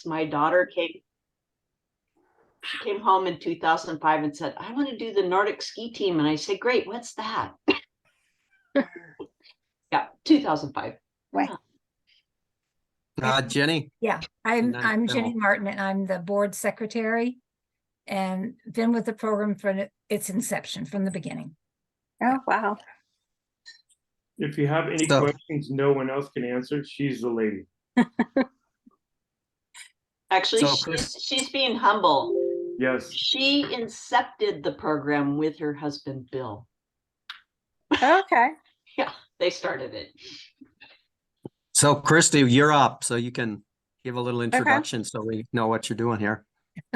My daughter came home in 2005 and said, I want to do the Nordic ski team. And I said, great, what's that? Yeah, 2005. Wow. Jenny? Yeah, I'm Jenny Martin, and I'm the board secretary, and been with the program from its inception, from the beginning. Oh, wow. If you have any questions no one else can answer, she's the lady. Actually, she's being humble. Yes. She incepted the program with her husband, Bill. Okay. Yeah, they started it. So Christy, you're up. So you can give a little introduction so we know what you're doing here.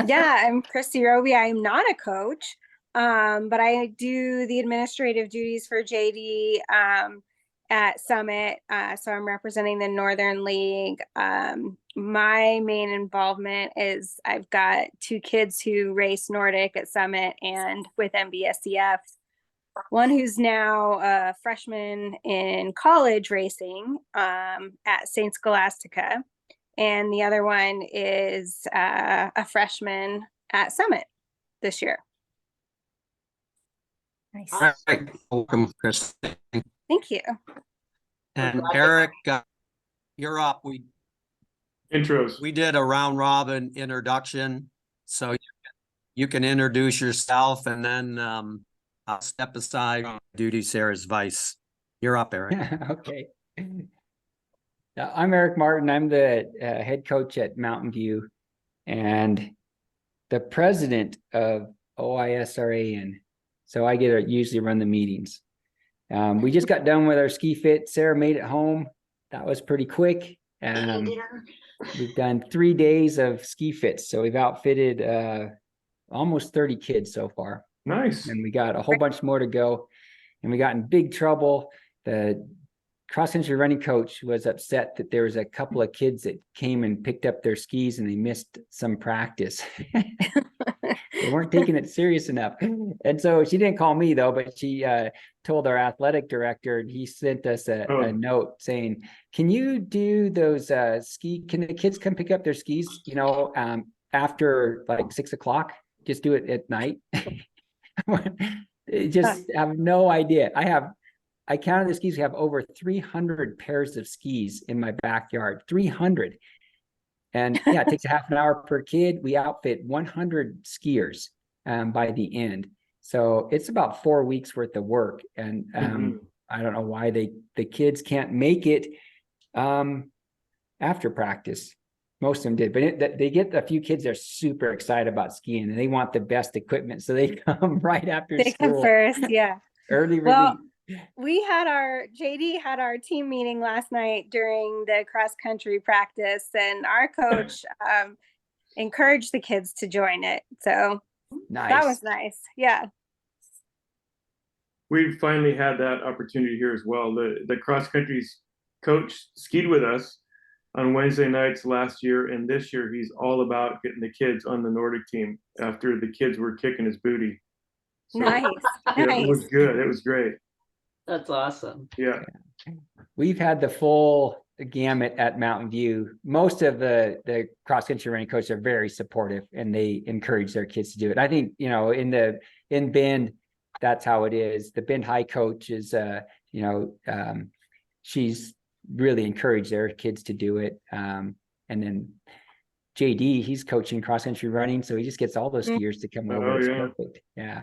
Yeah, I'm Christy Roby. I'm not a coach, but I do the administrative duties for JD at Summit. So I'm representing the Northern League. My main involvement is I've got 2 kids who race Nordic at Summit and with MBSCF. One who's now a freshman in college racing at St. Scholastica. And the other one is a freshman at Summit this year. Nice. All right. Welcome, Chris. Thank you. And Eric, you're up. Intros. We did a round robin introduction. So you can introduce yourself, and then I'll step aside on duties here as vice. You're up, Eric. Okay. I'm Eric Martin. I'm the head coach at Mountain View and the president of OISRAN. So I get to usually run the meetings. We just got done with our ski fit. Sarah made it home. That was pretty quick. We've done 3 days of ski fits. So we've outfitted almost 30 kids so far. Nice. And we got a whole bunch more to go. And we got in big trouble. The cross-country running coach was upset that there was a couple of kids that came and picked up their skis and they missed some practice. They weren't taking it serious enough. And so she didn't call me though, but she told our athletic director, and he sent us a note saying, can you do those can the kids come pick up their skis, after like 6 o'clock? Just do it at night. Just have no idea. I counted the skis. We have over 300 pairs of skis in my backyard, 300. And yeah, it takes a half an hour per kid. We outfit 100 skiers by the end. So it's about 4 weeks worth of work. And I don't know why the kids can't make it after practice. Most of them did, but they get a few kids that are super excited about skiing and they want the best equipment. So they come right after school. They come first, yeah. Early well, release. We had JD had our team meeting last night during the cross country practice, and our coach encouraged the kids to join it. So nice. That was nice. Yeah. We finally had that opportunity here as well. The cross country coach skied with us on Wednesday nights last year, and this year he's all about getting the kids on the Nordic team after the kids were kicking his booty. So, nice. It was good. It was great. That's awesome. Yeah. We've had the full gamut at Mountain View. Most of the cross-country running coaches are very supportive and they encourage their kids to do it. I think, in Bend, that's how it is. The Bend High coach is, she's really encouraged their kids to do it. And then JD, he's coaching cross-country running, so he just gets all those skiers to come over. It's perfect. Yeah.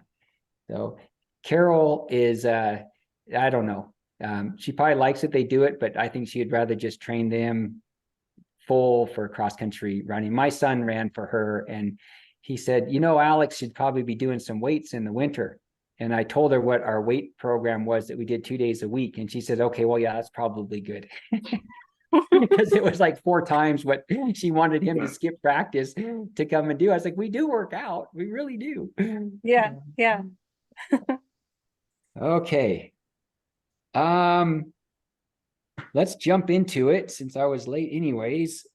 So Carol is, I don't know. She probably likes it. They do it, but I think she'd rather just train them full for cross-country running. My son ran for her and he said, Alex should probably be doing some weights in the winter. And I told her what our weight program was that we did 2 days a week. And she said, okay, well, yeah, that's probably good. Because it was like 4 times what she wanted him to skip practice to come and do. I was like, we do work out. We really do. Yeah. Yeah. Okay. Let's jump into it since I was late anyways.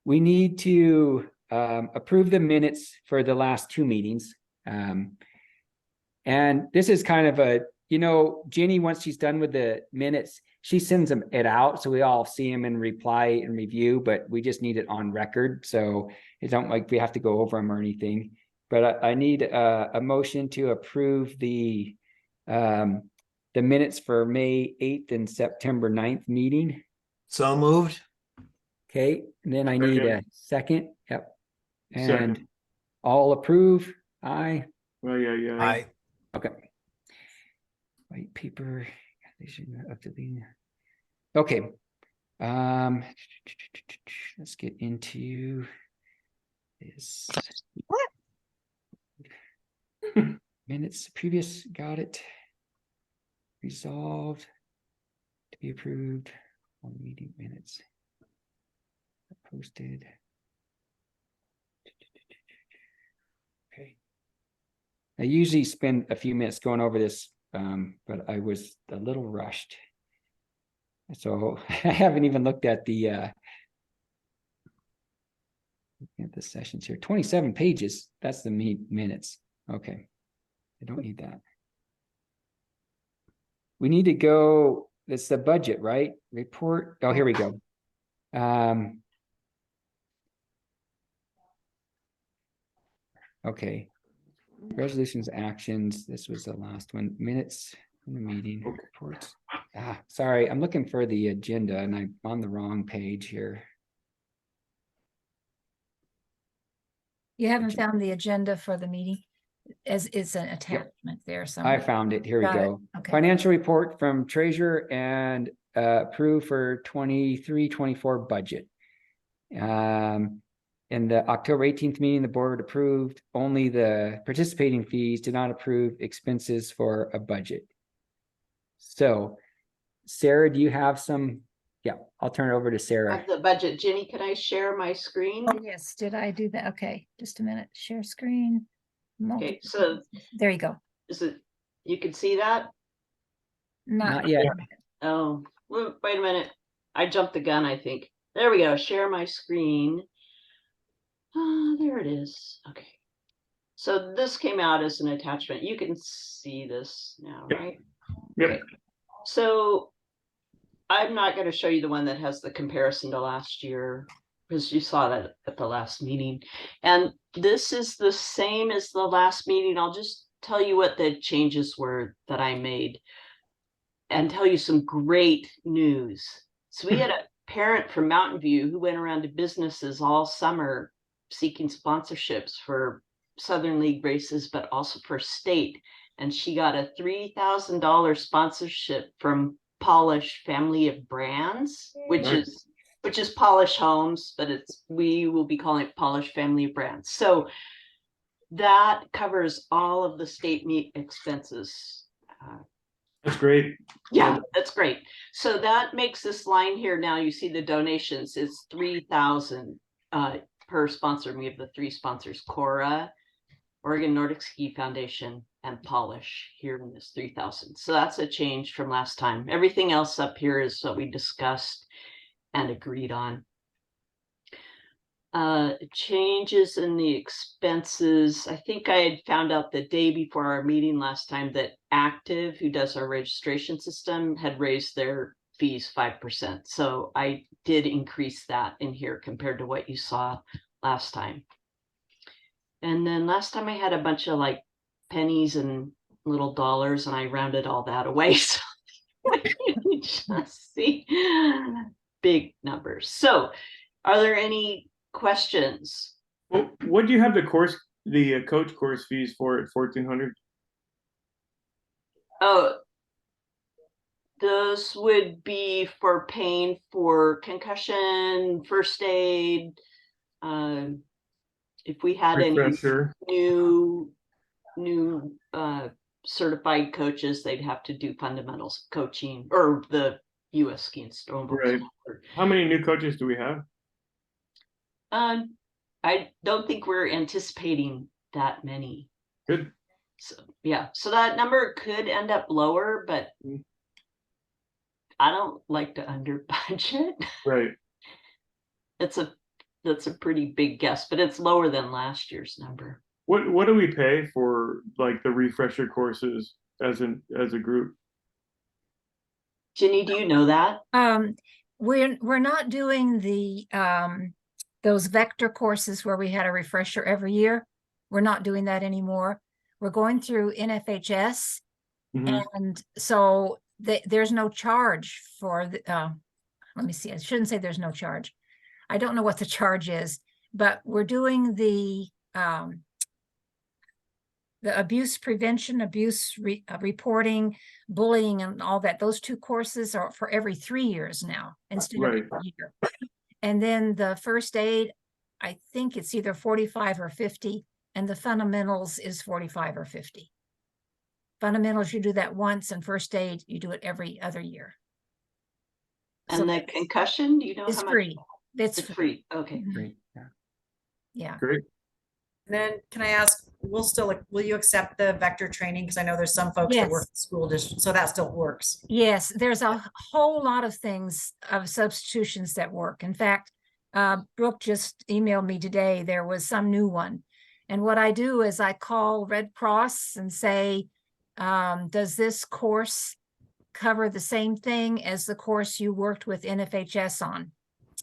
We need to approve the minutes for the last 2 meetings. And this is kind of Jenny, once she's done with the minutes, she sends it out, so we all see them and reply and review, but we just need it on record, so it don't like we have to go over them or anything. But I need a motion to approve the minutes for May 8th and September 9th meeting. So moved. Okay, and then I need a second. Yep. And Second. all approve. Aye. Well, yeah. Aye. Okay. White paper. Up to the. Okay. Let's get into this. Minutes previous, got it. Resolved to be approved on meeting minutes. Posted. Okay. I usually spend a few minutes going over this, but I was a little rushed. So I haven't even looked at the sessions here. 27 pages. That's the minutes. Okay. I don't need that. We need to go, it's the budget, right? Report. Oh, here we go. Okay. Resolutions, actions. This was the last one. Minutes from the meeting. Okay. Reports. Sorry, I'm looking for the agenda and I'm on the wrong page here. You haven't found the agenda for the meeting? As it's an attachment there somewhere. I found it. Here we Got it. go. Okay. Financial report from treasurer and approved for 23-24 budget. In the October 18th meeting, the board approved only the participating fees, did not approve expenses for a budget. So, Sarah, do you have some? Yeah, I'll turn it over to Sarah. Of the budget. Jenny, can I share my screen? Oh, yes, did I do that? Okay, just a minute. Share screen. Okay, so There you go. is it, you can see that? Not yet. Oh, wait a minute. I jumped the gun, I think. There we go. Share my screen. There it is. Okay. So this came out as an attachment. You can see this now, Yep. right? Yep. Okay. So I'm not going to show you the one that has the comparison to last year because you saw that at the last meeting. And this is the same as the last meeting. I'll just tell you what the changes were that I made and tell you some great news. So we had a parent from Mountain View who went around to businesses all summer seeking sponsorships for Southern League races, but also for state. And she got a $3,000 sponsorship from Polish Family of Brands, which is Polish Homes, but we will be calling it Polish Family of Brands. So that covers all of the state meet expenses. That's great. Yeah, that's great. So that makes this line here. Now you see the donations is 3,000 per sponsor. We have the three sponsors: Cora, Oregon Nordic Ski Foundation, and Polish here in this 3,000. So that's a change from last time. Everything else up here is what we discussed and agreed on. Changes in the expenses. I think I had found out the day before our meeting last time that Active, who does our registration system, had raised their fees 5%. So I did increase that in here compared to what you saw last time. And then last time I had a bunch of like pennies and little dollars and I rounded all that away. So you just see big numbers. So are there any questions? Well, what do you have the coach course fees for at 1,400? Oh, those would be for paying for concussion, first aid. If we had any Refresher. new certified coaches, they'd have to do fundamentals coaching or the U.S. Ski and Snowboard. Right. How many new coaches do we have? I don't think we're anticipating that many. Good. So yeah, so that number could end up lower, but I don't like to under budget. Right. That's a pretty big guess, but it's lower than last year's number. What do we pay for like the refresher courses as a group? Ginny, do you know that? We're not doing the those vector courses where we had a refresher every year. We're not doing that anymore. We're going through NFHS, Mhm. and so there's no charge for the. Let me see. I shouldn't say there's no charge. I don't know what the charge is, but we're doing the abuse prevention, reporting, bullying, and all that. Those 2 courses are for every 3 years now instead of Right. every year. And then the first aid, I think it's either 45 or 50, and the fundamentals is 45 or 50. Fundamentals, you do that once, and first aid, you do it every other year. And the concussion, do you know It's how much? free. It's It's free. free. Okay. Mhm. Great. Yeah. Yeah. Great. And then can I ask, will you accept the vector training? Because I know there's some folks that work Yes. in school district, so that still works. Yes, there's a whole lot of things of substitutions that work. In fact, Brooke just emailed me today. There was some new one. And what I do is I call Red Cross and say, does this course cover the same thing as the course you worked with NFHS on?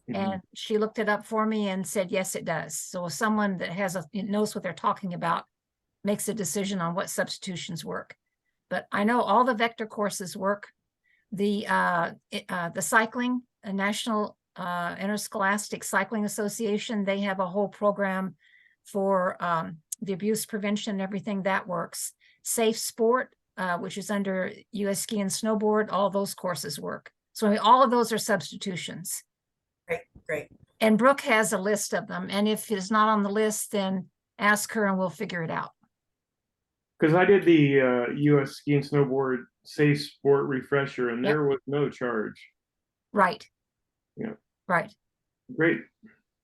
Mhm. And she looked it up for me and said, yes, it does. So if someone that knows what they're talking about makes a decision on what substitutions work. But I know all the vector courses work. The cycling, a National Interscholastic Cycling Association, they have a whole program for the abuse prevention and everything that works. Safe Sport, which is under US Ski and Snowboard, all those courses work. So I mean, all of those are substitutions. Great. And Brooke has a list of them. And if it's not on the list, then ask her and we'll figure it out. Because I did the US Ski and Snowboard Safe Sport refresher, and Yep. there was no charge. Right. Yeah. Right. Great.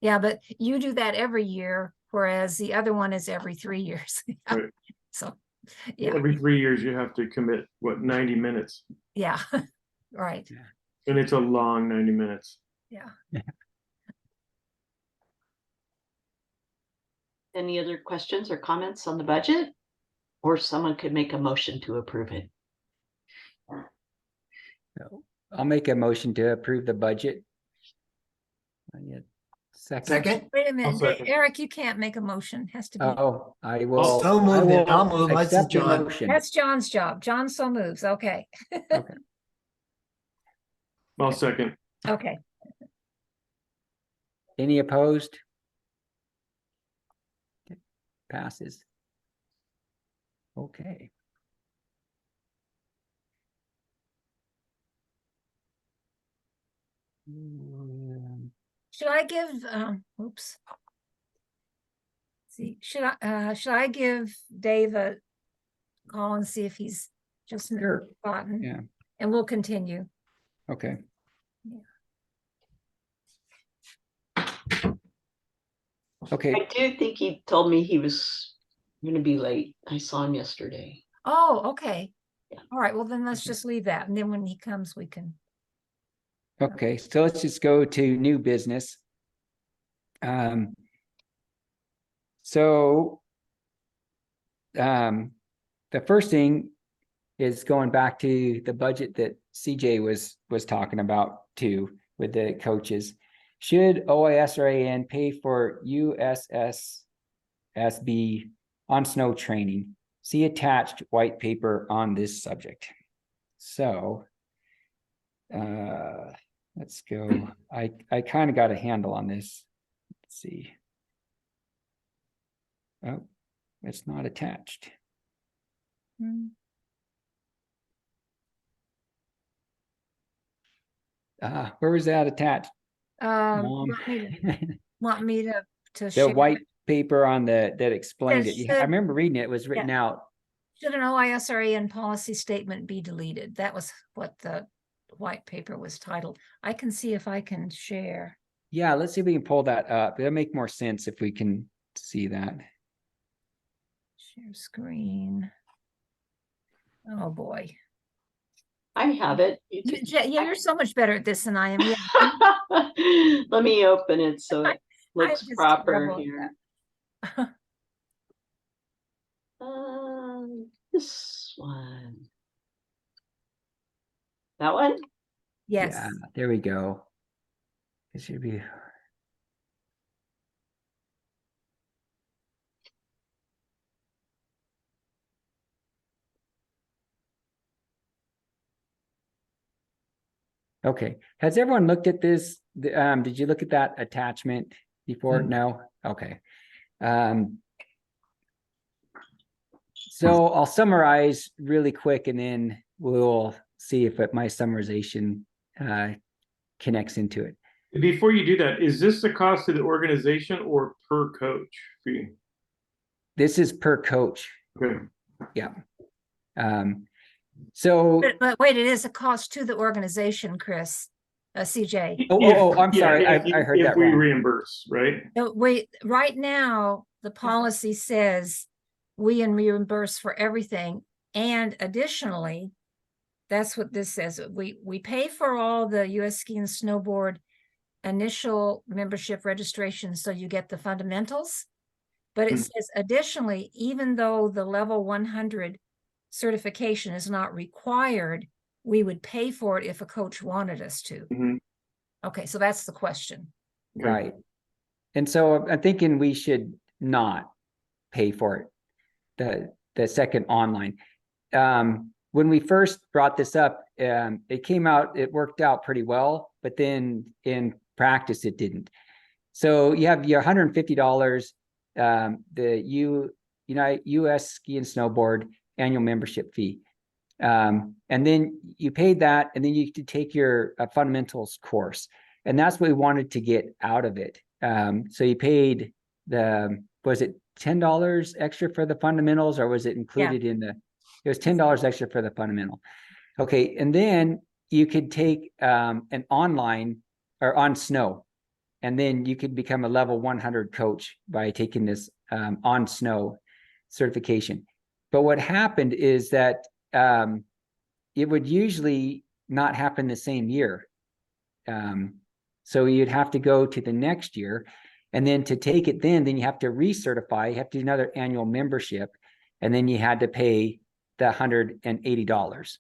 Yeah, but you do that every year, whereas the other one is every 3 years. Right. So, yeah, Every 3 years, you have to commit, what, 90 minutes? yeah, right. And it's a long 90 minutes. Yeah. Any other questions or comments on the budget? Or someone could make a motion to approve it. So I'll make a motion to approve the budget. Second. Wait a I'll minute, second. Eric, you can't make a motion. Has to be. Oh, I will. So moved I then. will I'll move. This is accept the John. motion. That's John's job. John so moves. Okay. Okay. I'll second. Okay. Any opposed? Okay, passes. Okay. Should I give, oops. See, should I give Dave a call and see if he's just Sure. gotten? Yeah. And we'll continue. Okay. Okay. I do think he told me he was going to be late. I saw him yesterday. Oh, okay. Yeah. All right, well then let's just leave that. And then when he comes, we can. Okay, so let's just go to new business. So the first thing is going back to the budget that CJ was talking about too, with the coaches. Should OISRAN pay for USSSB on snow training? See attached white paper on this subject. So let's go. I kind of got a handle on this. Let's see. Oh, it's not attached. Where was that attached? Mom? Want me to The share? white paper on that explained it. Says I should- remember reading it. It was written out. Should an OISRAN policy statement be deleted? That was what the white paper was titled. I can see if I can share. Yeah, let's see if we can pull that up. It'll make more sense if we can see that. Share screen. Oh, boy. I have it. You Yeah, you're so much better at this than I am. Yeah. can- Let me open it so it looks just proper terrible at here. that. This one. That one? Yes. Yeah, there we go. It should be. Okay, has everyone looked at this? Did you look at that attachment before? No? Okay. So I'll summarize really quick and then we'll see if my summarization connects into it. Before you do that, is this the cost to the organization or per coach fee? This is per coach. Okay. Yeah. So But wait, it is a cost to the organization, Chris, CJ. I'm sorry. I heard if that we wrong. reimburse, right? No, wait, right now, the policy says we reimburse for everything. And additionally, that's what this says. We pay for all the US Ski and Snowboard initial membership registration, so you get the fundamentals. But it says additionally, even though the level 100 certification is not required, we would pay for it if a coach wanted us to. Mhm. Okay, so that's the question. Okay. Right. And so I'm thinking we should not pay for it, the second online. When we first brought this up, it worked out pretty well, but then in practice, it didn't. So you have your $150, the US Ski and Snowboard annual membership fee. And then you paid that, and then you could take your fundamentals course. And that's what we wanted to get out of it. So you paid was it $10 extra for the fundamentals, or was it included in it was $10 extra for the fundamental. Okay. And then you could take an online or on snow, and then you could become a level 100 coach by taking this on snow certification. But what happened is that it would usually not happen the same year. So you'd have to go to the next year, and then to take it then you have to recertify, you have to do another annual membership, and then you had to pay the $180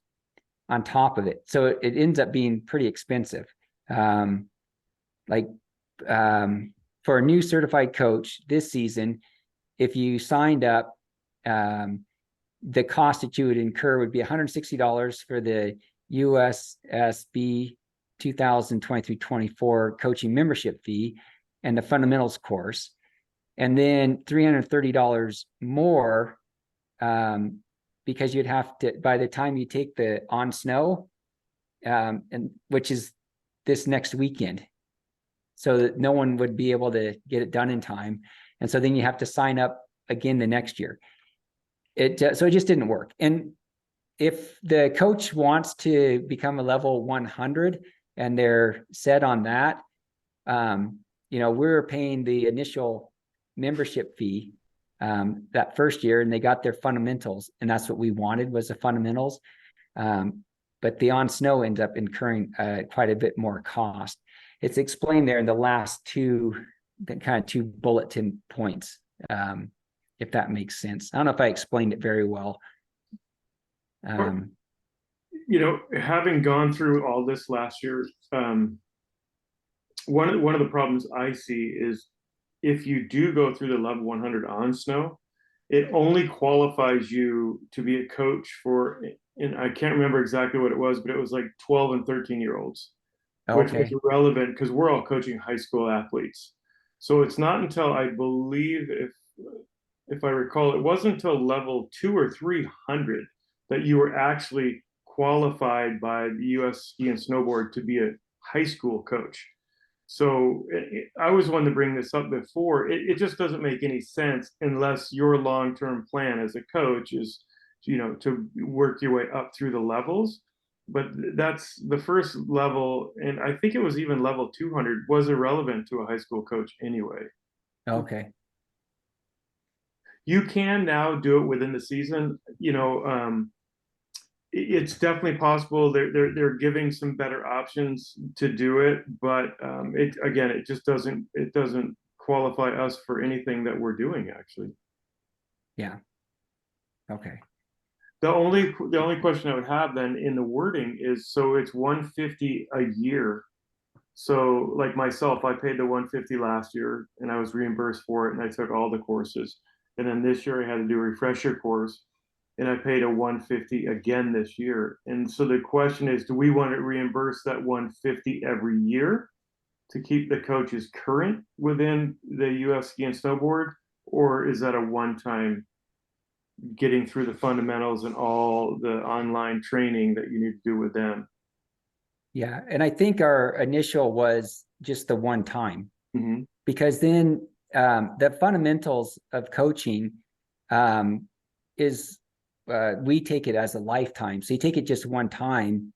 on top of it. So it ends up being pretty expensive. For a new certified coach this season, if you signed up, the cost that you would incur would be $160 for the USSB 2023-24 coaching membership fee and the fundamentals course, and then $330 more because you'd have to, by the time you take the on snow, and which is this next weekend, so that no one would be able to get it done in time. And so then you have to sign up again the next year. So it just didn't work. And if the coach wants to become a level 100 and they're set on that, we're paying the initial membership fee that first year, and they got their fundamentals, and that's what we wanted, was the fundamentals. But the on snow ends up incurring quite a bit more cost. It's explained there in the last two bulletin points, if that makes sense. I don't know if I explained it very well. Having gone through all this last year, one of the problems I see is if you do go through the level 100 on snow, it only qualifies you to be a coach for, and I can't remember exactly what it was, but it was like 12 and 13-year-olds, which was relevant because we're all coaching high school athletes. So it's not until, I believe, if I recall, it wasn't until level 200 or 300 that you were actually qualified by the US Ski and Snowboard to be a high school coach. So I was one to bring this up before. It just doesn't make any sense unless your long-term plan as a coach is, to work your way up through the levels. But that's the first level, and I think it was even level 200 was irrelevant to a high school coach anyway. Okay. You can now do it within the season. It's definitely possible. They're giving some better options to do it, but it just doesn't qualify us for anything that we're doing, actually. Yeah. Okay. The only question I would have then in the wording is, so it's 150 a year. So like myself, I paid the 150 last year and I was reimbursed for it and I took all the courses. And then this year I had to do a refresher course and I paid a 150 again this year. And so the question is, do we want to reimburse that 150 every year to keep the coaches current within the US ski and snowboard? Or is that a one-time getting through the fundamentals and all the online training that you need to do with them? Yeah, and I think our initial was just the one time, Mhm. because then the fundamentals of coaching is we take it as a lifetime. So you take it just one time,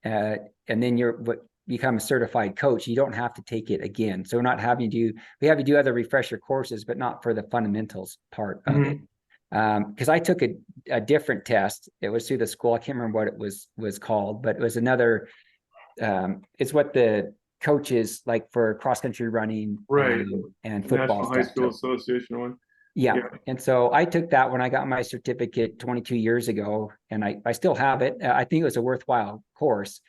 and then you're become a certified coach. You don't have to take it again. So we're not having to do, we have to do other refresher courses, but not for the fundamentals part of it. Because I took a different test. It was through the school. I can't remember what it was called, but it was another. It's what the coaches like for cross country running, Right. and football National High stuff. School Association one. Yeah. Yeah. And so I took that when I got my certificate 22 years ago, and I still have it. I think it was a worthwhile course,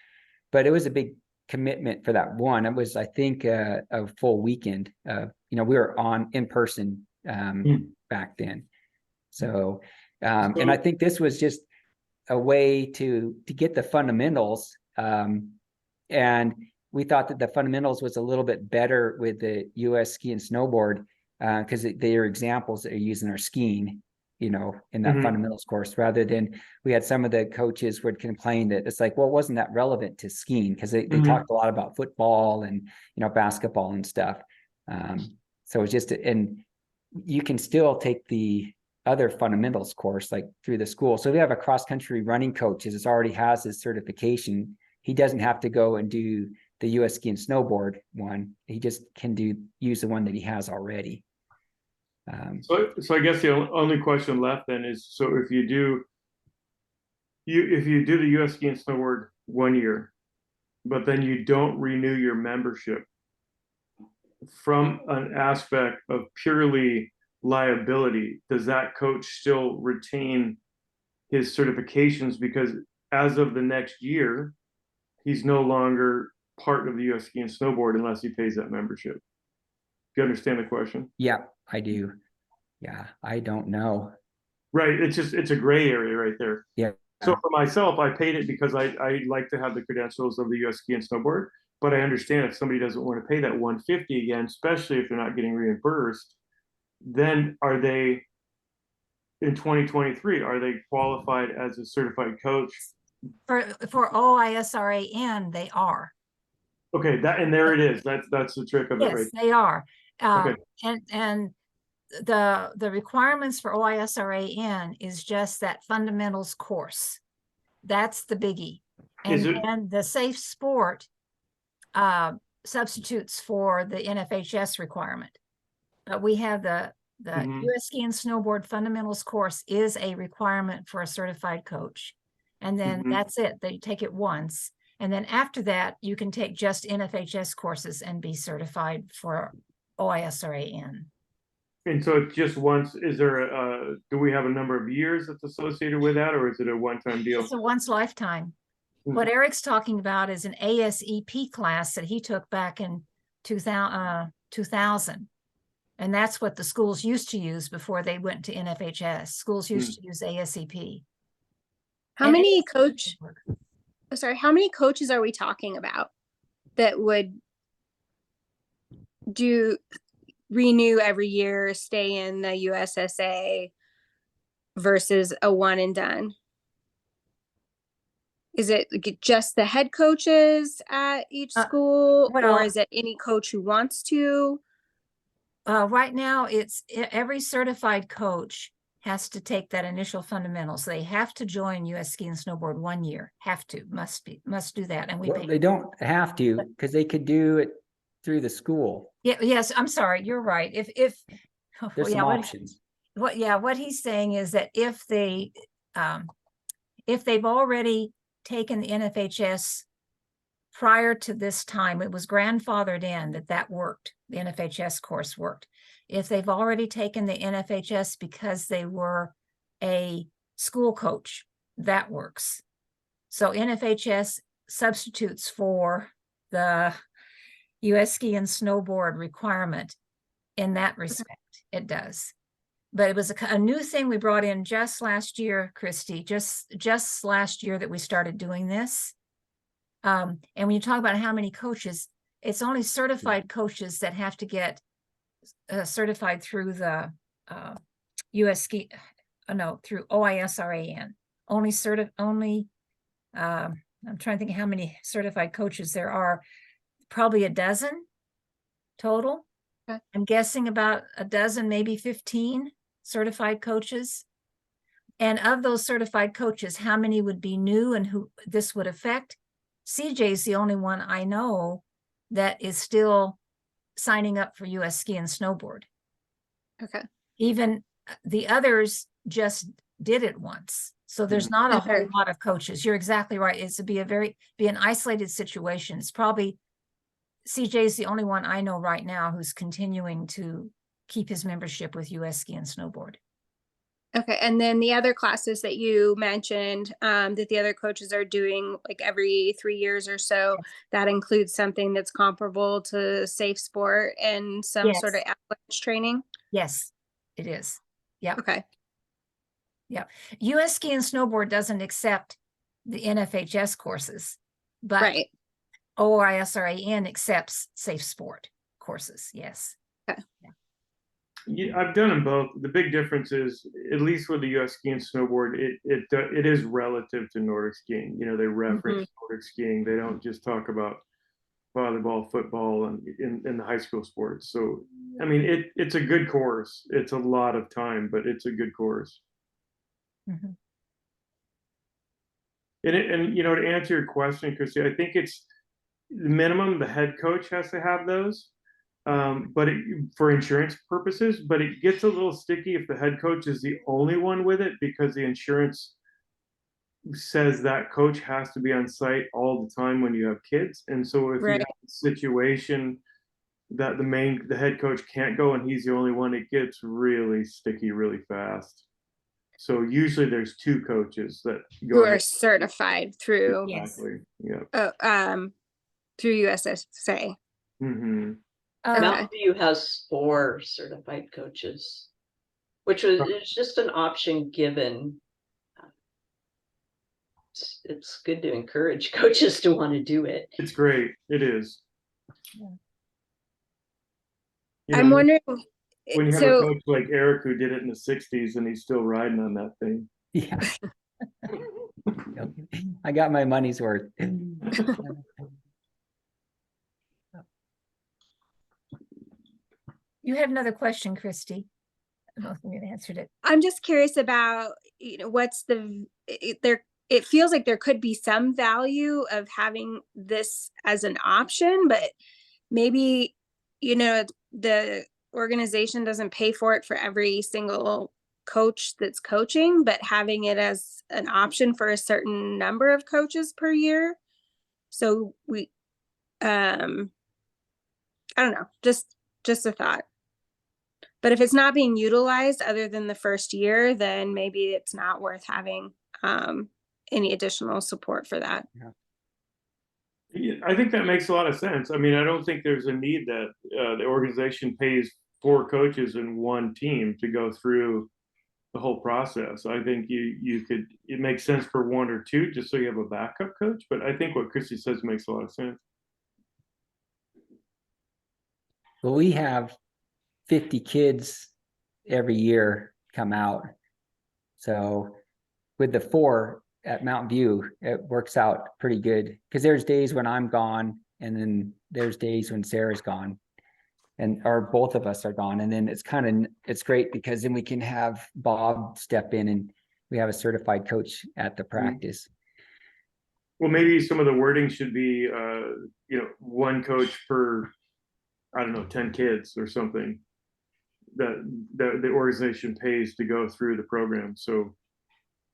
but it was a big commitment for that one. It was, I think, a full weekend. We were on in person back then. So, and I think this was just a way to get the fundamentals. And we thought that the fundamentals was a little bit better with the US ski and snowboard, because they are examples that are used in our skiing, in that fundamentals course, rather than we had some of the coaches would complain that it's like, well, wasn't that relevant to skiing? Because they talked a lot about football and, basketball and stuff. So it's just, and you can still take the other fundamentals course like through the school. So we have a cross country running coach that already has his certification. He doesn't have to go and do the US ski and snowboard one. He just can use the one that he has already. So I guess the only question left then is, so if you do the US ski and snowboard 1 year, but then you don't renew your membership, from an aspect of purely liability, does that coach still retain his certifications? Because as of the next year, he's no longer part of the US ski and snowboard unless he pays that membership. Do you understand the question? Yeah, I do. Yeah, I don't know. Right. It's a gray area right there. Yeah. So for myself, I paid it because I like to have the credentials of the US ski and snowboard, but I understand if somebody doesn't want to pay that 150 again, especially if they're not getting reimbursed, then are they in 2023, are they qualified as a certified coach? For OISRAN, they are. Okay, and there it is. That's the trick of it, right? Yes, they are. Okay. And the requirements for OISRAN is just that fundamentals course. That's the biggie. And the safe sport substitutes for the NFHS requirement. But we have the US ski and snowboard fundamentals course is a requirement for a certified coach. And then that's it. They take it once. And then after that, you can take just NFHS courses and be certified for OISRAN. And so it's just once. Is there do we have a number of years that's associated with that, or is it a one-time deal? It's a once lifetime. What Eric's talking about is an ASEP class that he took back in 2000. And that's what the schools used to use before they went to NFHS. Schools used to use ASEP. How many coaches are we talking about that would renew every year, stay in the USSA versus a one and done? Is it just the head coaches at each school, or is it any coach who wants to? Right now, it's every certified coach has to take that initial fundamentals. They have to join US Ski and Snowboard 1 year. Must do that. And they don't have to, because they could do it through the school. Yeah. Yes. I'm sorry. You're right. If there's some options. What he's saying is that if they've already taken the NFHS prior to this time, it was grandfathered in that worked. The NFHS course worked. If they've already taken the NFHS because they were a school coach that works. So NFHS substitutes for the US ski and snowboard requirement in that respect. It does. But it was a new thing we brought in just last year, Christy, just last year that we started doing this. And when you talk about how many coaches, it's only certified coaches that have to get certified through the US ski, through OISRAN. I'm trying to think of how many certified coaches there are. Probably a dozen total. Okay. I'm guessing about a dozen, maybe 15 certified coaches. And of those certified coaches, how many would be new and who this would affect? CJ is the only one I know that is still signing up for US ski and snowboard. Okay. Even the others just did it once. So there's not a whole lot of coaches. You're exactly right. It's to be an isolated situation. It's probably CJ is the only one I know right now who's continuing to keep his membership with US ski and snowboard. Okay. And then the other classes that you mentioned, that the other coaches are doing like every 3 years or so, that includes something that's comparable to safe sport and some sort of avalanche training? Yes, it is. Yeah. Okay. Yeah. US ski and snowboard doesn't accept the NFHS courses, but Right. OISRAN accepts safe sport courses. Yes. Okay. Yeah, I've done them both. The big difference is, at least with the US ski and snowboard, it is relative to Nordic skiing. You know, they reference Nordic skiing. They don't just talk about volleyball, football, and in the high school sports. So, I mean, it's a good course. It's a lot of time, but it's a good course. Mm-hmm. And you know, to answer your question, Christy, I think it's the minimum the head coach has to have those, but for insurance purposes. But it gets a little sticky if the head coach is the only one with it, because the insurance says that coach has to be on site all the time when you have kids. And so if you have a situation that the head coach can't go and he's the only one, it gets really sticky really fast. So usually there's two coaches that go Who are certified through exactly. Yeah. Through USSA. Mm-hmm. Mountain View has 4 certified coaches, which is just an option given. It's good to encourage coaches to want to do it. It's great. It is. Yeah. You know, I'm wondering, when you have a coach like Eric who did it in the 60s and he's still riding on that thing. Yeah. I got my money's worth. You had another question, Christy. I don't know if we answered it. I'm just curious about, you know, what's it feels like there could be some value of having this as an option, but maybe, you know, the organization doesn't pay for it for every single coach that's coaching, but having it as an option for a certain number of coaches per year. So we, I don't know, just a thought. But if it's not being utilized other than the first year, then maybe it's not worth having any additional support for that. Yeah, I think that makes a lot of sense. I mean, I don't think there's a need that the organization pays 4 coaches in one team to go through the whole process. I think it makes sense for 1 or 2 just so you have a backup coach. But I think what Christy says makes a lot of sense. Well, we have 50 kids every year come out. So with the 4 at Mountain View, it works out pretty good, because there's days when I'm gone and then there's days when Sarah's gone, or both of us are gone. And then it's great because then we can have Bob step in and we have a certified coach at the practice. Well, maybe some of the wording should be, 1 coach per, I don't know, 10 kids or something that the organization pays to go through the program. So,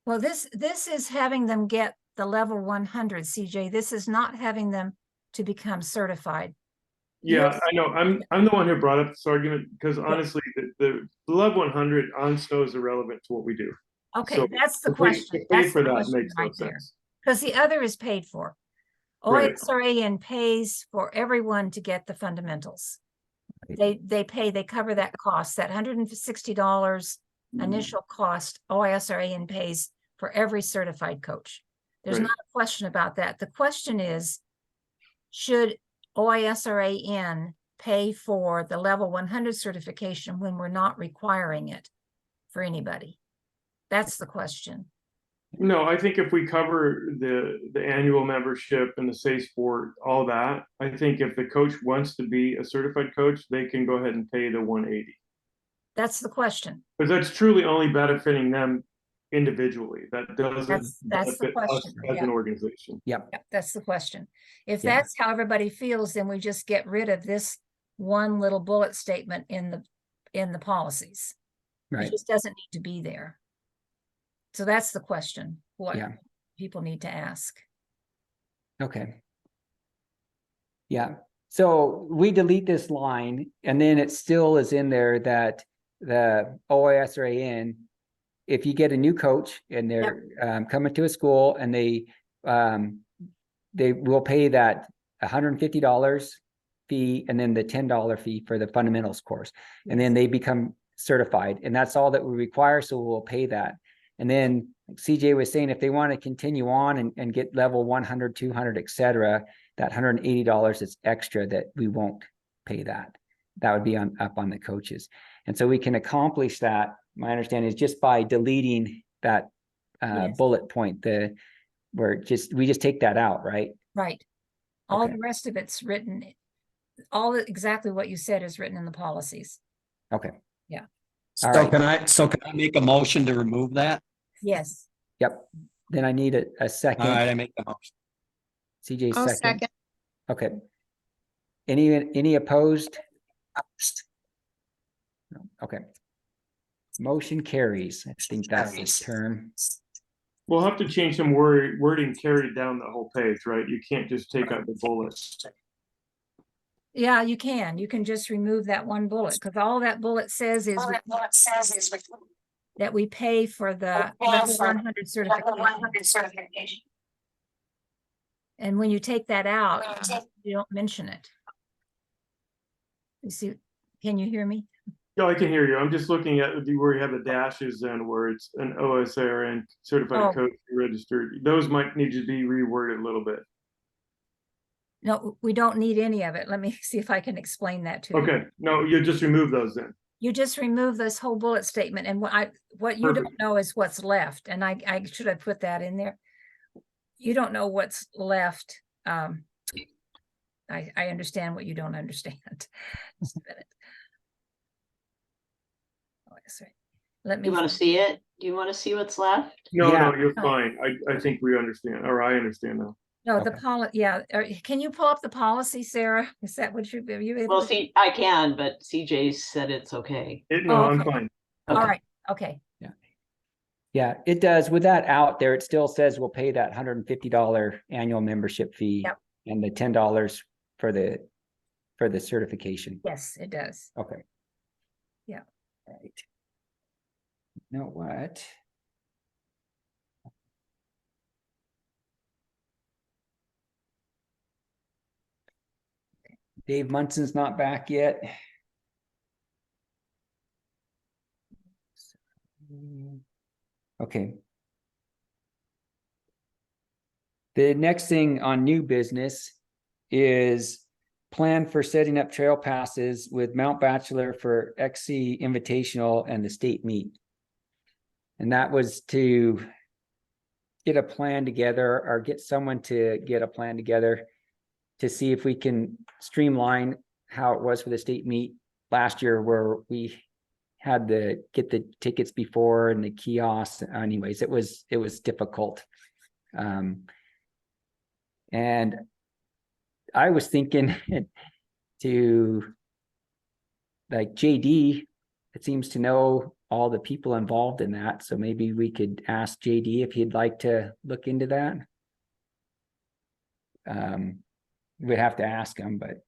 well, this is having them get the level 100, CJ. This is not having them to become certified. yeah, Yes. I know. I'm the one who brought up this argument because honestly, the level 100 on snow is irrelevant to what we do. Okay, So that's the to pay- question. to pay That's for the that question makes no right there. sense. Because the other is paid for. Right. OISRAN pays for everyone to get the fundamentals. They cover that cost, that $160 initial cost, OISRAN pays for every certified coach. There's Right. not a question about that. The question is, should OISRAN pay for the level 100 certification when we're not requiring it for anybody? That's the question. No, I think if we cover the annual membership and the Say Sport, all that, I think if the coach wants to be a certified coach, they can go ahead and pay the 180. That's the question. Because that's truly only benefiting them individually. That doesn't That's the benefit us question. as Yeah. an organization. Yep. Yep, that's the question. If Yeah. that's how everybody feels, then we just get rid of this one little bullet statement in the policies. It Right. just doesn't need to be there. So that's the question, what Yeah. people need to ask. Okay. Yeah. So we delete this line and then it still is in there that the OISRAN, if you get a new coach and they're coming to a school and they will pay that $150 fee and then the $10 fee for the fundamentals course. And then they become certified and that's all that we require. So we'll pay that. And then like CJ was saying, if they want to continue on and get level 100, 200, et cetera, that $180 is extra that we won't pay that. That would be up on the coaches. And so we can accomplish that. My understanding is just by deleting that Yes. bullet point, we just take that out, right? Right. All Okay. the rest of it's written, exactly what you said is written in the policies. Okay. Yeah. All So right. can I make a motion to remove that? Yes. Yep. Then I need a All second. right, I make the motion. CJ I'll second. second. Okay. Any opposed? No. Okay. Motion carries. I think that's the term. We'll have to change some wording carried down the whole page, right? You can't just take out the bullets. Yeah, you can just remove that one bullet because all that bullet says is that we pay for the level 100 certification. And when you take that out, you don't mention it. You see, can you hear me? Yeah, I can hear you. I'm just looking at where you have the dashes and where it's an OSRN certified Oh. coach registered. Those might need to be reworded a little bit. No, we don't need any of it. Let me see if I can explain that to you. Okay, no, you just remove those then. You just remove this whole bullet statement and what you don't Perfect. know is what's left. And I should have put that in there. You don't know what's left. I understand what you don't understand. Just a minute. Oh, that's right. Let me. You want to see it? Do you want to see what's left? No, Yeah. no, you're No. fine. I think we understand, or I understand now. No, the Okay. yeah. Can you pull up the policy, Sarah? Is that what are you able Well, to? see, I can, but CJ said it's okay. No, I'm okay. fine. All Okay. right. Okay. Yeah, it does. With that out there, it still says we'll pay that $150 annual membership fee Yep. and the $10 for the certification. Yes, it does. Okay. Yeah. Right. You know what? Dave Munson's not back yet. Okay. The next thing on new business is plan for setting up trail passes with Mount Bachelor for XC Invitational and the state meet. And that was to get a plan together or get someone to get a plan together to see if we can streamline how it was for the state meet last year where we had to get the tickets before and the kiosks. Anyways, it was difficult. And I was thinking to like JD, it seems to know all the people involved in that. So maybe we could ask JD if he'd like to look into that. We'd have to ask him, but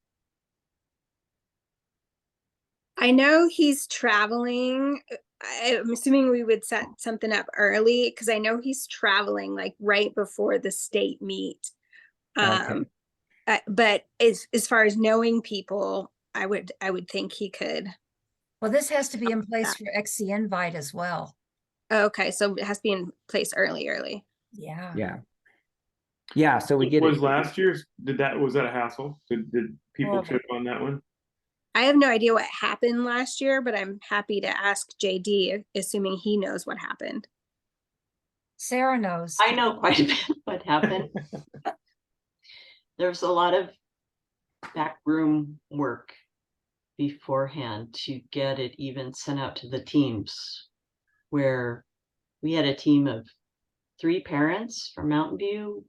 I know he's traveling. I'm assuming we would set something up early because I know he's traveling like right before the state meet. Okay. But as far as knowing people, I would think he could. Well, this has to be in place for XC Invite as well. Okay, so it has to be in place early. Yeah. Yeah. Yeah, so we get Was it. last year's, was that a hassle? Did people Horrible. trip on that one? I have no idea what happened last year, but I'm happy to ask JD, assuming he knows what happened. Sarah knows. I know quite a bit what happened. There's a lot of backroom work beforehand to get it even sent out to the teams, where we had a team of 3 parents from Mountain View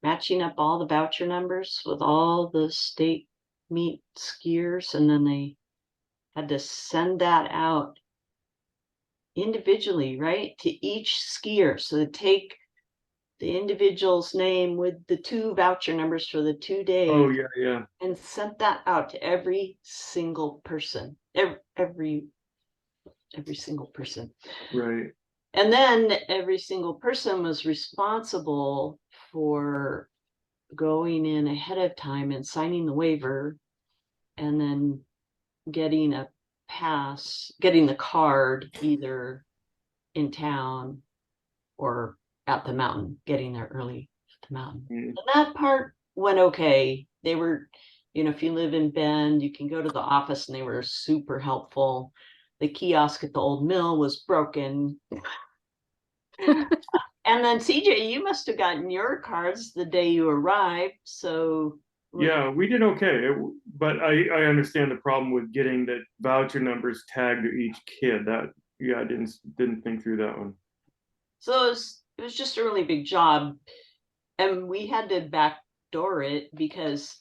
matching up all the voucher numbers with all the state meet skiers, and then they had to send that out individually, right, to each skier. So they take the individual's name with the 2 voucher numbers for the 2 days. Oh, yeah. And sent that out to every single person, every single person. Right. And then every single person was responsible for going in ahead of time and signing the waiver, and then getting a pass, getting the card either in town or at the mountain, getting there early at the mountain. Mm. And that part went okay. They were, if you live in Bend, you can go to the office, and they were super helpful. The kiosk at the old mill was broken. And then CJ, you must have gotten your cards the day you arrived. So Yeah, we did okay, but I understand the problem with getting the voucher numbers tagged to each kid. I didn't think through that one. So it was just a really big job, and we had to backdoor it because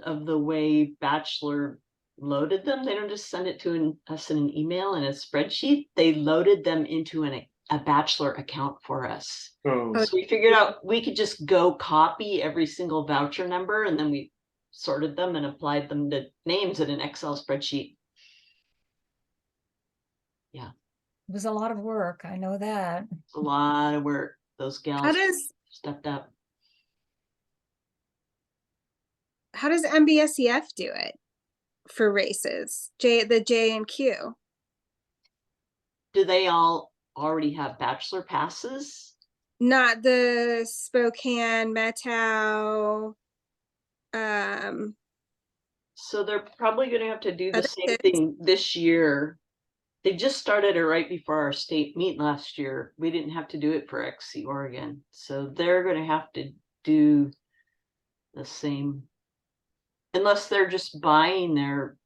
of the way Bachelor loaded them. They don't just send it to us in an email and a spreadsheet. They loaded them into a Bachelor account for us. Oh, So we figured out we could just go copy every single voucher number, and then we sorted them and applied them to names in an Excel spreadsheet. Yeah. It was a lot of work. I know that. It's a lot of work. Those gals stepped up. How does MBSEF do it for races? The J and Q. Do they all already have Bachelor passes? Not the Spokane, Metau. So they're probably going to have to do the Other same kids. thing this year. They just started it right before our state meet last year. We didn't have to do it for XC Oregon. So they're going to have to do the same, unless they're just buying their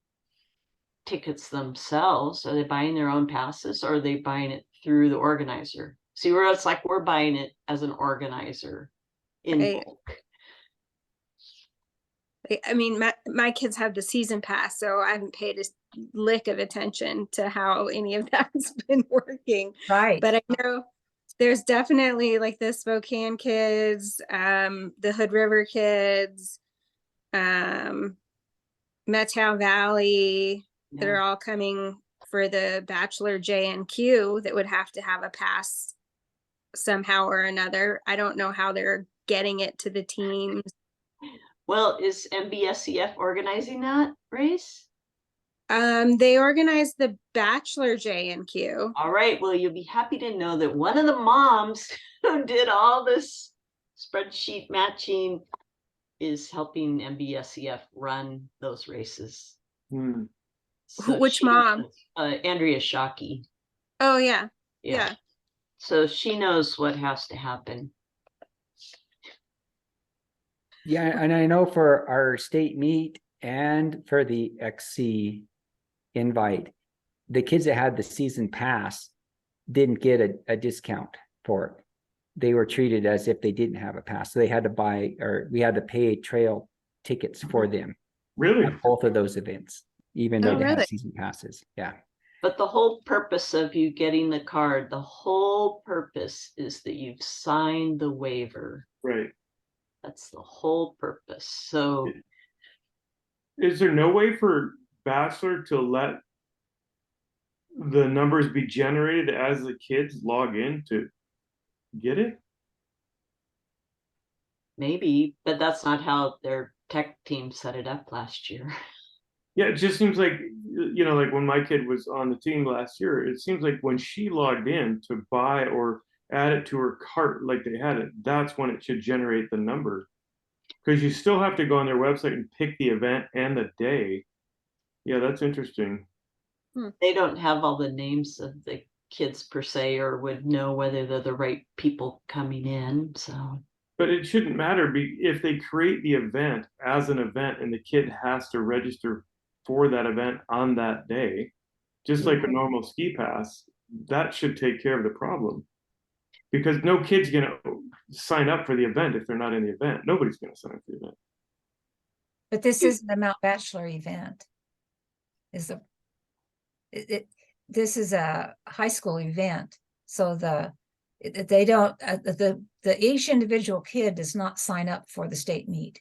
tickets themselves. Are they buying their own passes, or are they buying it through the organizer? See, where it's like we're buying it as an organizer in Right. bulk. I mean, my kids have the season pass, so I haven't paid a lick of attention to how any of that's been working. Right. But I know there's definitely like the Spokane kids, the Hood River kids, Metau Valley, that are all coming for the Bachelor J&Q that would have to have a pass somehow or another. I don't know how they're getting it to the teams. Well, is MBSEF organizing that race? They organized the Bachelor J&Q. All right. Well, you'll be happy to know that one of the moms who did all this spreadsheet matching is helping MBSEF run those races. Hmm. So Which mom? Andrea Shockey. Oh yeah. So she knows what has to happen. Yeah, and I know for our state meet and for the XC invite, the kids that had the season pass didn't get a discount for it. They were treated as if they didn't have a pass. So they had to buy, or we had to pay trail tickets for them. Really? At both of those events, even though they really? had season passes. Yeah. But the whole purpose of you getting the card, the whole purpose is that you've signed the waiver. Right. That's the whole purpose. So Is there no way for Bachelor to let the numbers be generated as the kids log in to get it? Maybe, but that's not how their tech team set it up last year. Yeah, it just seems like, you know, like when my kid was on the team last year, it seems like when she logged in to buy or add it to her cart like they had it, that's when it should generate the number. Because you still have to go on their website and pick the event and the day. Yeah, that's interesting. They don't have all the names of the kids per se, or would know whether they're the right people coming in, so. But it shouldn't matter if they create the event as an event and the kid has to register for that event on that day, just like a normal ski pass, that should take care of the problem. Because no kid's gonna sign up for the event if they're not in the event. Nobody's gonna sign up for the event. But this isn't a Mount Bachelor event. This is a high school event, so they don't, each individual kid does not sign up for the state meet.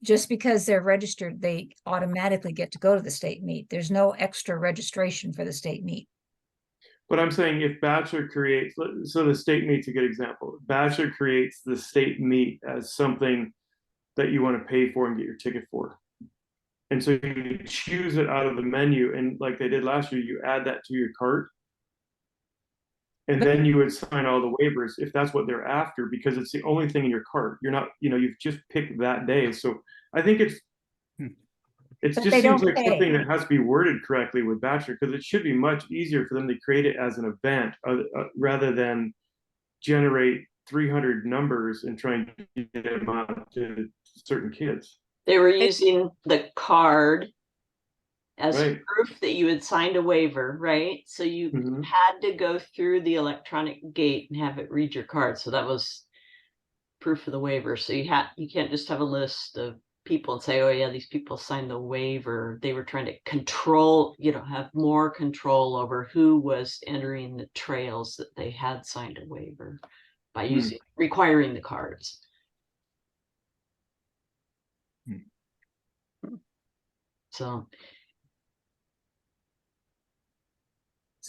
Just because they're registered, they automatically get to go to the state meet. There's no extra registration for the state meet. But I'm saying if Bachelor creates, so the state meet's a good example. Bachelor creates the state meet as something that you want to pay for and get your ticket for. And so you choose it out of the menu, and like they did last year, you add that to your cart. And then you would sign all the waivers if that's what they're after, because it's the only thing in your cart. You're not, you know, you've just picked that day. So I think it But just they seems don't like pay. something that has to be worded correctly with Bachelor, because it should be much easier for them to create it as an event rather than generate 300 numbers and try and get them out to certain kids. They were using the card as Right. proof that you had signed a waiver, right? So you Mhm. had to go through the electronic gate and have it read your card. So that was proof of the waiver. So you can't just have a list of people and say, oh yeah, these people signed the waiver. They were trying to control, have more control over who was entering the trails that they had signed a waiver by requiring the cards. So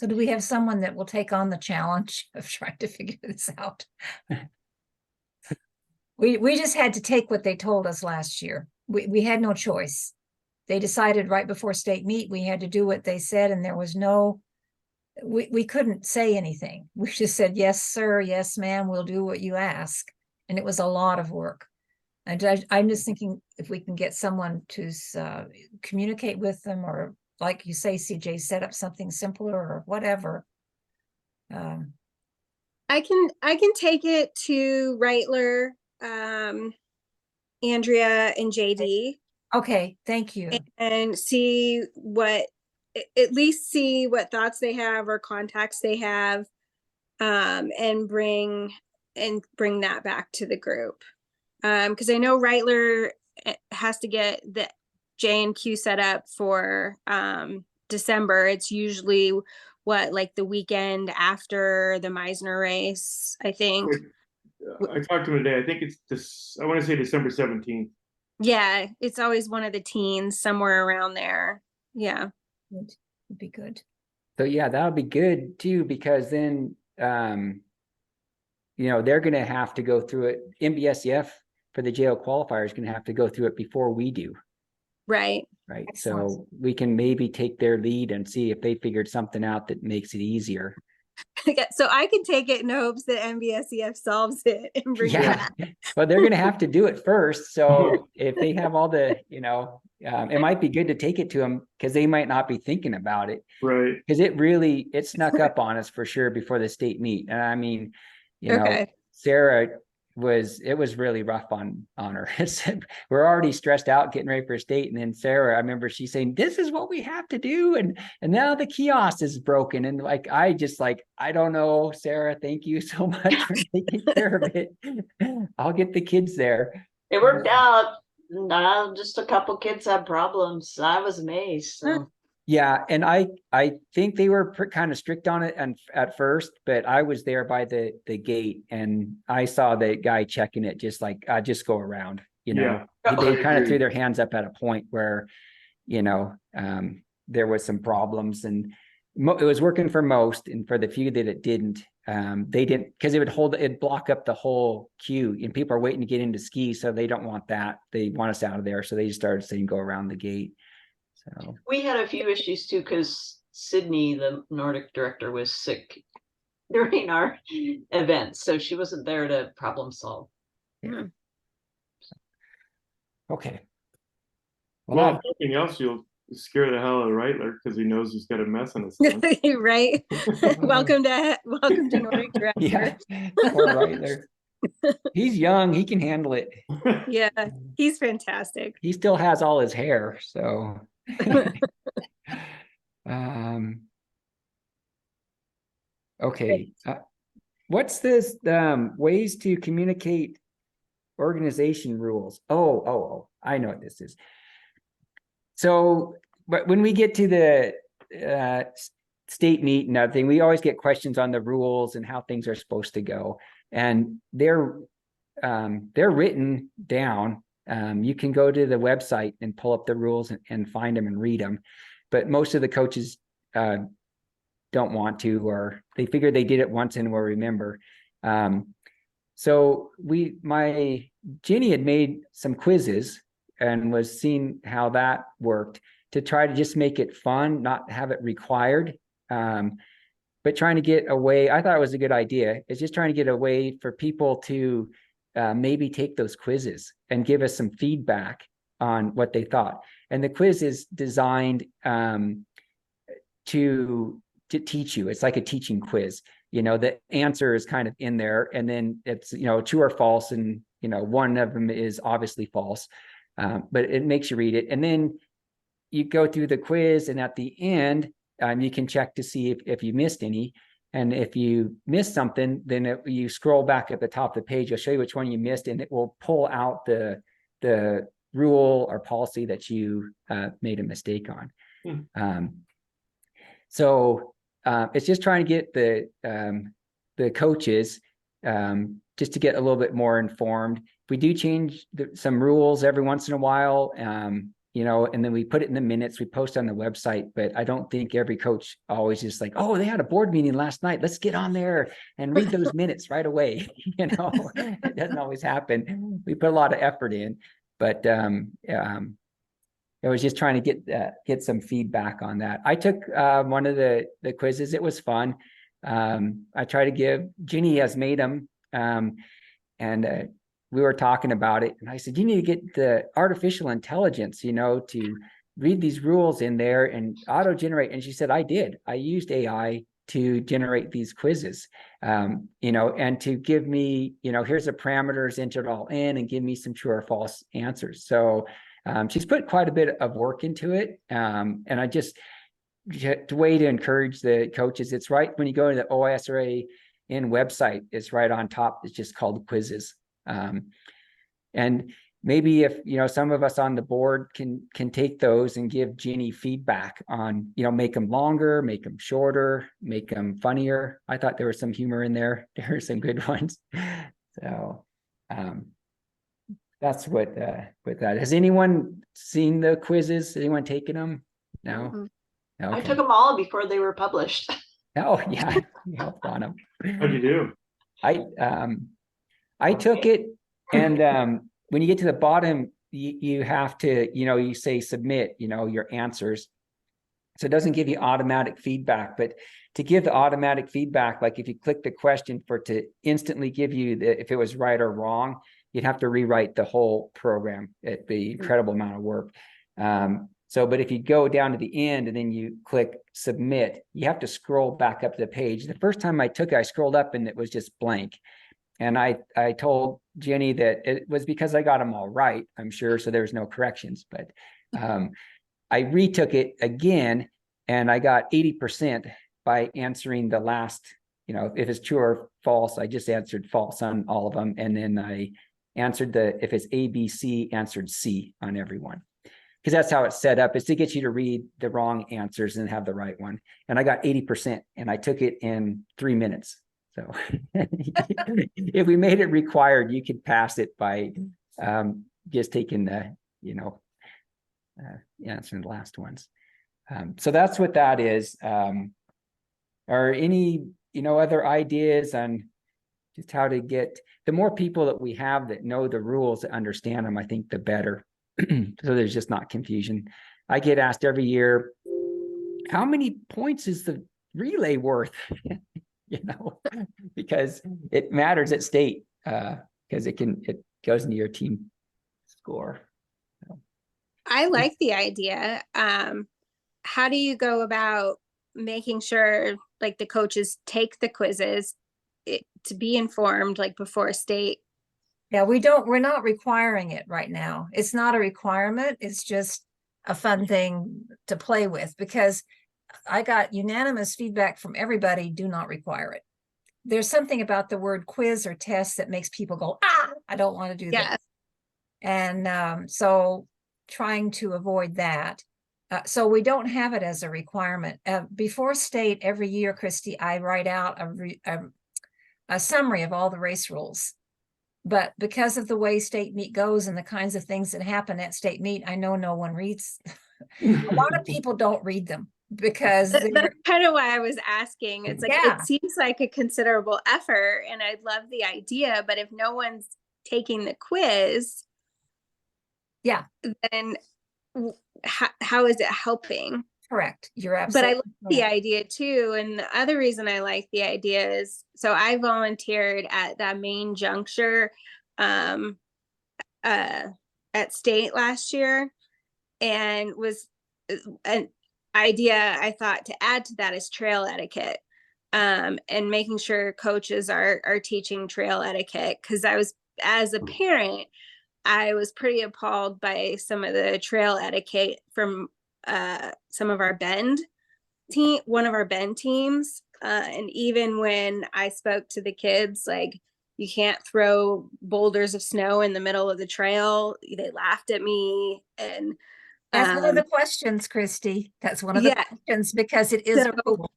do we have someone that will take on the challenge of trying to figure this out? We just had to take what they told us last year. We had no choice. They decided right before state meet, we had to do what they said, and there was we couldn't say anything. We just said, yes, sir, yes, ma'am, we'll do what you ask. And it was a lot of work. And I'm just thinking if we can get someone to communicate with them, or like you say, CJ, set up something simpler or whatever. I can take it to Reitler, Andrea, and JD. Okay, thank you. And see at least see what thoughts they have or contacts they have, and bring that back to the group. Because I know Reitler has to get the J&Q set up for December. It's usually like the weekend after the Meisner race, I think. I talked to him today. I think it's this. I want to say December 17th. Yeah, it's always one of the teens, somewhere around there. Yeah. Would be good. So yeah, that would be good too, because then they're going to have to go through it. MBSEF for the JO qualifier is going to have to go through it before we do. Right. Excellent. So we can maybe take their lead and see if they figured something out that makes it easier. So I can take it in hopes that MBSEF solves it and brings it back. Well, they're going to have to do it first. So if they have all the, it might be good to take it to them, because they might not be thinking about it. Right. Because it snuck up on us for sure before the state meet. And I mean, Sarah it was really rough on her. We're already stressed out getting ready for state, and then Sarah, I remember she saying, this is what we have to do, and now the kiosk is broken, and I don't know, Sarah, thank you so much for taking care of it. I'll get the kids there. It worked out. Just a couple kids had problems. I was amazed. So. Yeah, and I think they were kind of strict on it at first, but I was there by the gate, and I saw the guy checking it, just go around. Yeah. They kind of threw their hands up at a point where there was some problems, and it was working for most, and for the few that it didn't, they didn't, because it'd block up the whole queue, and people are waiting to get into ski, so they don't want that. They want us out of there, so they just started saying go around the gate. So We had a few issues too, because Sydney, the Nordic director, was sick during our event, so she wasn't there to problem solve. yeah. Okay. Well, if nothing else, you'll scare the hell out of Reitler because he knows he's got a mess on his hands. Right. Welcome to Nordic Director. Yeah, poor Reitler. He's young, he can handle it. Yeah, he's fantastic. He still has all his hair, so okay. What's this ways to communicate organization rules? Oh, I know what this is. So, but when we get to the state meet and everything, we always get questions on the rules and how things are supposed to go, and they're written down. You can go to the website and pull up the rules and find them and read them, but most of the coaches don't want to, or they figure they did it once and will remember. So Ginny had made some quizzes and was seeing how that worked to try to just make it fun, not have it required. But trying to get away, I thought it was a good idea. It's just trying to get a way for people to maybe take those quizzes and give us some feedback on what they thought. And the quiz is designed to teach you. It's like a teaching quiz. The answer is kind of in there, and then it's, true or false. And, one of them is obviously false, but it makes you read it. And then you go through the quiz, and at the end, you can check to see if you missed any. And if you missed something, then you scroll back at the top of the page, it'll show you which one you missed, and it will pull out the rule or policy that you made a mistake on. So it's just trying to get the coaches just to get a little bit more informed. We do change some rules every once in a while, and then we put it in the minutes, we post on the website, but I don't think every coach always just like, oh, they had a board meeting last night, let's get on there and read those minutes right away. It doesn't always happen. We put a lot of effort in, but I was just trying to get some feedback on that. I took one of the quizzes. It was fun. I try to give, Ginny has made them, and we were talking about it, and I said, you need to get the artificial intelligence, to read these rules in there and auto generate. And she said, I did. I used AI to generate these quizzes, and to give me, here's the parameters, enter it all in, and give me some true or false answers. So she's put quite a bit of work into it. And I just, the way to encourage the coaches, it's right when you go to the OISRAN website, it's right on top. It's just called quizzes. And maybe if, some of us on the board can take those and give Ginny feedback on, make them longer, make them shorter, make them funnier. I thought there was some humor in there. There are some good ones. So, that's what with that. Has anyone seen the quizzes? Anyone taken them? No. Okay. I took them all before they were published. Oh yeah, you helped on them. How'd you do? I took it, and when you get to the bottom, you have to, you say submit, your answers. So it doesn't give you automatic feedback, but to give the automatic feedback, like if you click the question to instantly give you if it was right or wrong, you'd have to rewrite the whole program. It'd be incredible amount of work. But if you go down to the end and then you click submit, you have to scroll back up the page. The first time I took it, I scrolled up and it was just blank. And I told Jenny that it was because I got them all right, I'm sure, so there's no corrections. But I retook it again, and I got 80% by answering the last, if it's true or false, I just answered false on all of them. And then I answered if it's A, B, C, answered C on everyone. Because that's how it's set up, is to get you to read the wrong answers and have the right one. And I got 80%, and I took it in 3 minutes. So if we made it required, you could pass it by just taking the, answering the last ones. So that's what that is. Are any, other ideas on just how to get, the more people that we have that know the rules, that understand them, I think the better. So there's just not confusion. I get asked every year, how many points is the relay worth? Because it matters at state, because it goes into your team score. I like the idea. How do you go about making sure like the coaches take the quizzes to be informed like before state? Yeah, we're not requiring it right now. It's not a requirement. It's just a fun thing to play with, because I got unanimous feedback from everybody, do not require it. There's something about the word quiz or test that makes people go, I don't want to do Yeah. that. And so trying to avoid that. So we don't have it as a requirement. Before state every year, Christy, I write out a summary of all the race rules. But because of the way state meet goes and the kinds of things that happen at state meet, I know no one reads. A lot of people don't read them because That's kind of why I was asking. It's like, Yeah. it seems like a considerable effort and I love the idea, but if no one's taking the quiz, yeah, then how is it helping? correct. You're But I absolutely like the correct. idea too. And the other reason I like the idea is, so I volunteered at that main juncture at state last year, and was an idea I thought to add to that is trail etiquette, and making sure coaches are teaching trail etiquette. Because I was, as a parent, I was pretty appalled by some of the trail etiquette from some of our one of our bend teams. And even when I spoke to the kids, like, you can't throw boulders of snow in the middle of the trail, they laughed at me. And That's one of the questions, Christy. That's one of the yeah. questions, because it is a So- rule.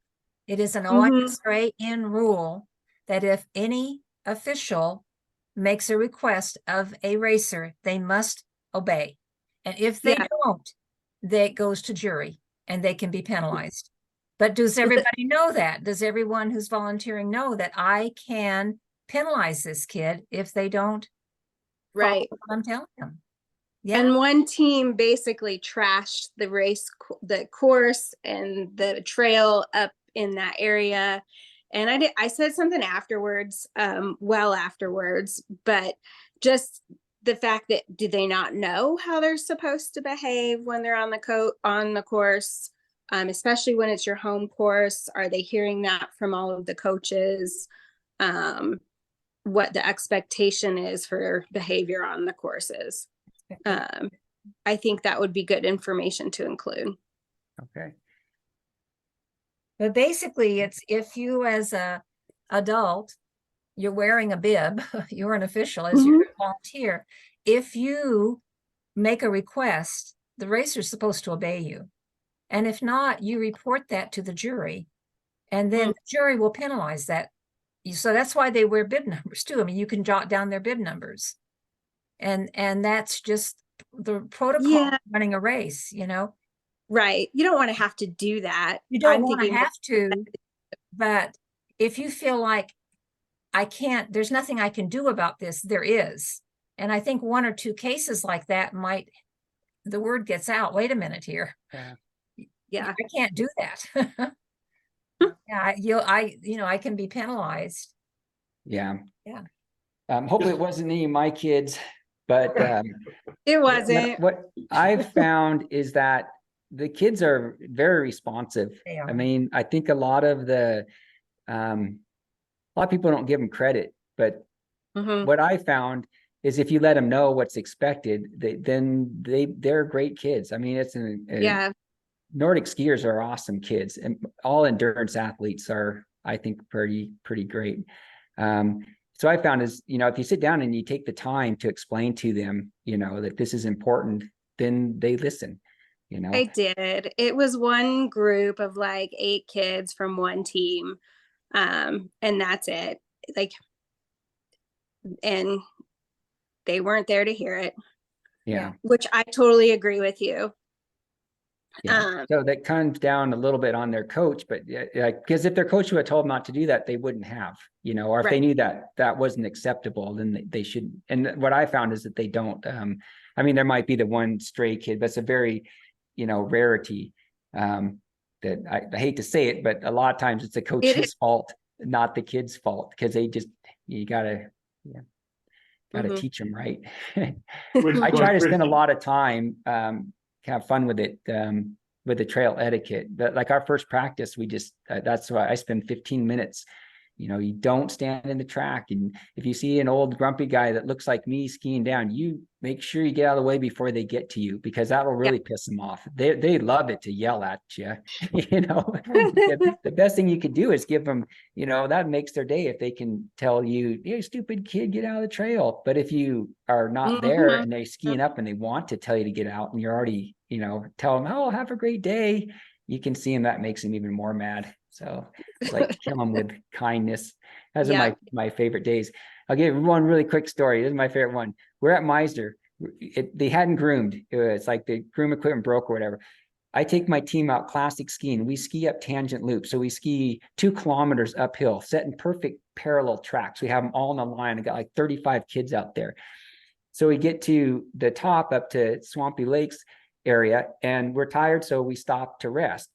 It is an Mhm. OISRAN rule that if any official makes a request of a racer, they must obey. And if they Yeah. don't, that goes to jury and they can be penalized. But does everybody know that? Does everyone who's volunteering know that I can penalize this kid if they don't follow Right. what I'm telling them? Yeah. And one team basically trashed the course and the trail up in that area. And I said something afterwards, well afterwards, but just the fact that, do they not know how they're supposed to behave when they're on the course, especially when it's your home course? Are they hearing that from all of the coaches? What the expectation is for behavior on the courses? I think that would be good information to include. Okay. But basically, it's if you as a adult, you're wearing a bib, you're an official, as you're a volunteer. If you make a request, the racer's supposed to obey you. And if not, you report that to the jury, and then the jury will penalize that. So that's why they wear bib numbers too. I mean, you can jot down their bib numbers. And that's just the protocol of running a race, Right. You don't want to have to do that. You don't I'm want to thinking have to, but if you feel like I can't, there's nothing I can do about this, there is. And I think one or two cases like that the word gets out, wait a minute here. Yeah. I can't do that. Yeah, I can be penalized. Yeah. Yeah. Hopefully it wasn't any of my kids, but It wasn't. what I've found is that the kids are very responsive. They are. I mean, I think a lot of people don't give them credit, but what I found is if you let them know what's expected, they're great kids. I mean, Yeah. Nordic skiers are awesome kids, and all endurance athletes are, I think, pretty great. So I found is, if you sit down and you take the time to explain to them, that this is important, then they listen, I did. It was one group of like 8 kids from one team. And that's it. Like, and they weren't there to hear it. Yeah. Which I totally agree with you. Yeah, so that comes down a little bit on their coach, but because if their coach would have told them not to do that, they wouldn't have, or if they Right. knew that that wasn't acceptable, then they should. And what I found is that they don't. I mean, there might be the one stray kid, but it's a very, rarity. That I hate to say it, but a lot of times it's the coach's fault, not the kid's fault, because you gotta Mhm. teach them right. Which I one, try to Chris? spend a lot of time, have fun with it, with the trail etiquette. But like our first practice, we just, that's why I spend 15 minutes. You don't stand in the track. And if you see an old grumpy guy that looks like me skiing down, you make sure you get out of the way before they get to you, because that'll really piss them off. They love it to yell at you. The best thing you could do is give them, that makes their day if they can tell you, "Hey, stupid kid, get out of the trail." But if you are not there Mhm. and they're skiing up and they want to tell you to get out, and you're already, tell them, "Oh, have a great day," you can see them, that makes them even more mad. So it's like kill them with kindness. Those are my favorite days. I'll give one really quick story. This is my favorite one. We're at Meisner. They hadn't groomed. It's like the groom equipment broke or whatever. I take my team out classic skiing. We ski up tangent loops. So we ski 2 kilometers uphill, set in perfect parallel tracks. We have them all in a line. I got like 35 kids out there. So we get to the top up to Swampy Lakes area, and we're tired. So we stop to rest.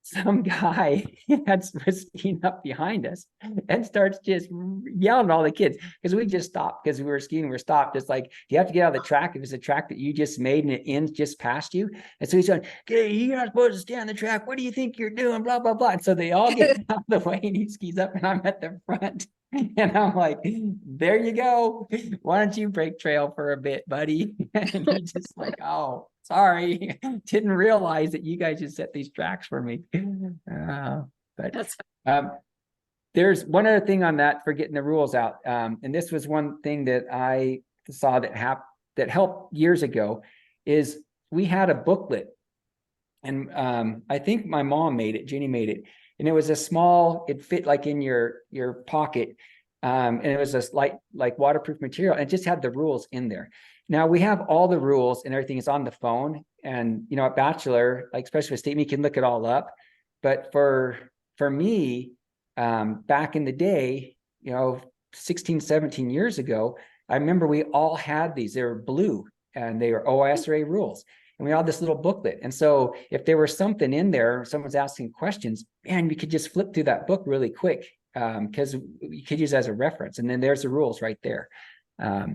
Some guy was skiing up behind us and starts just yelling at all the kids, because we just stopped because we were skiing. We're stopped. It's like, you have to get out of the track if it's a track that you just made and it ends just past you. And so he's going, "Okay, you're not supposed to stay on the track. What do you think you're doing? Blah, blah, blah." And so they all get out of the way and he skis up and I'm at the front. And I'm like, "There you go. Why don't you break trail for a bit, buddy?" And he's just like, "Oh, sorry, didn't realize that you guys just set these tracks for me." But there's one other thing on that for getting the rules out. And this was one thing that I saw that helped years ago, is we had a booklet. And I think my mom made it, Jenny made it. And it was it fit like in your pocket. And it was like waterproof material, and it just had the rules in there. Now we have all the rules and everything is on the phone. And, at Bachelor, like especially with state, you can look it all up. But for me, back in the day, 16, 17 years ago, I remember we all had these. They were blue and they were OISRAN rules. And we had this little booklet. And so if there was something in there, someone's asking questions, man, you could just flip through that book really quick, because you could use it as a reference. And then there's the rules right there. So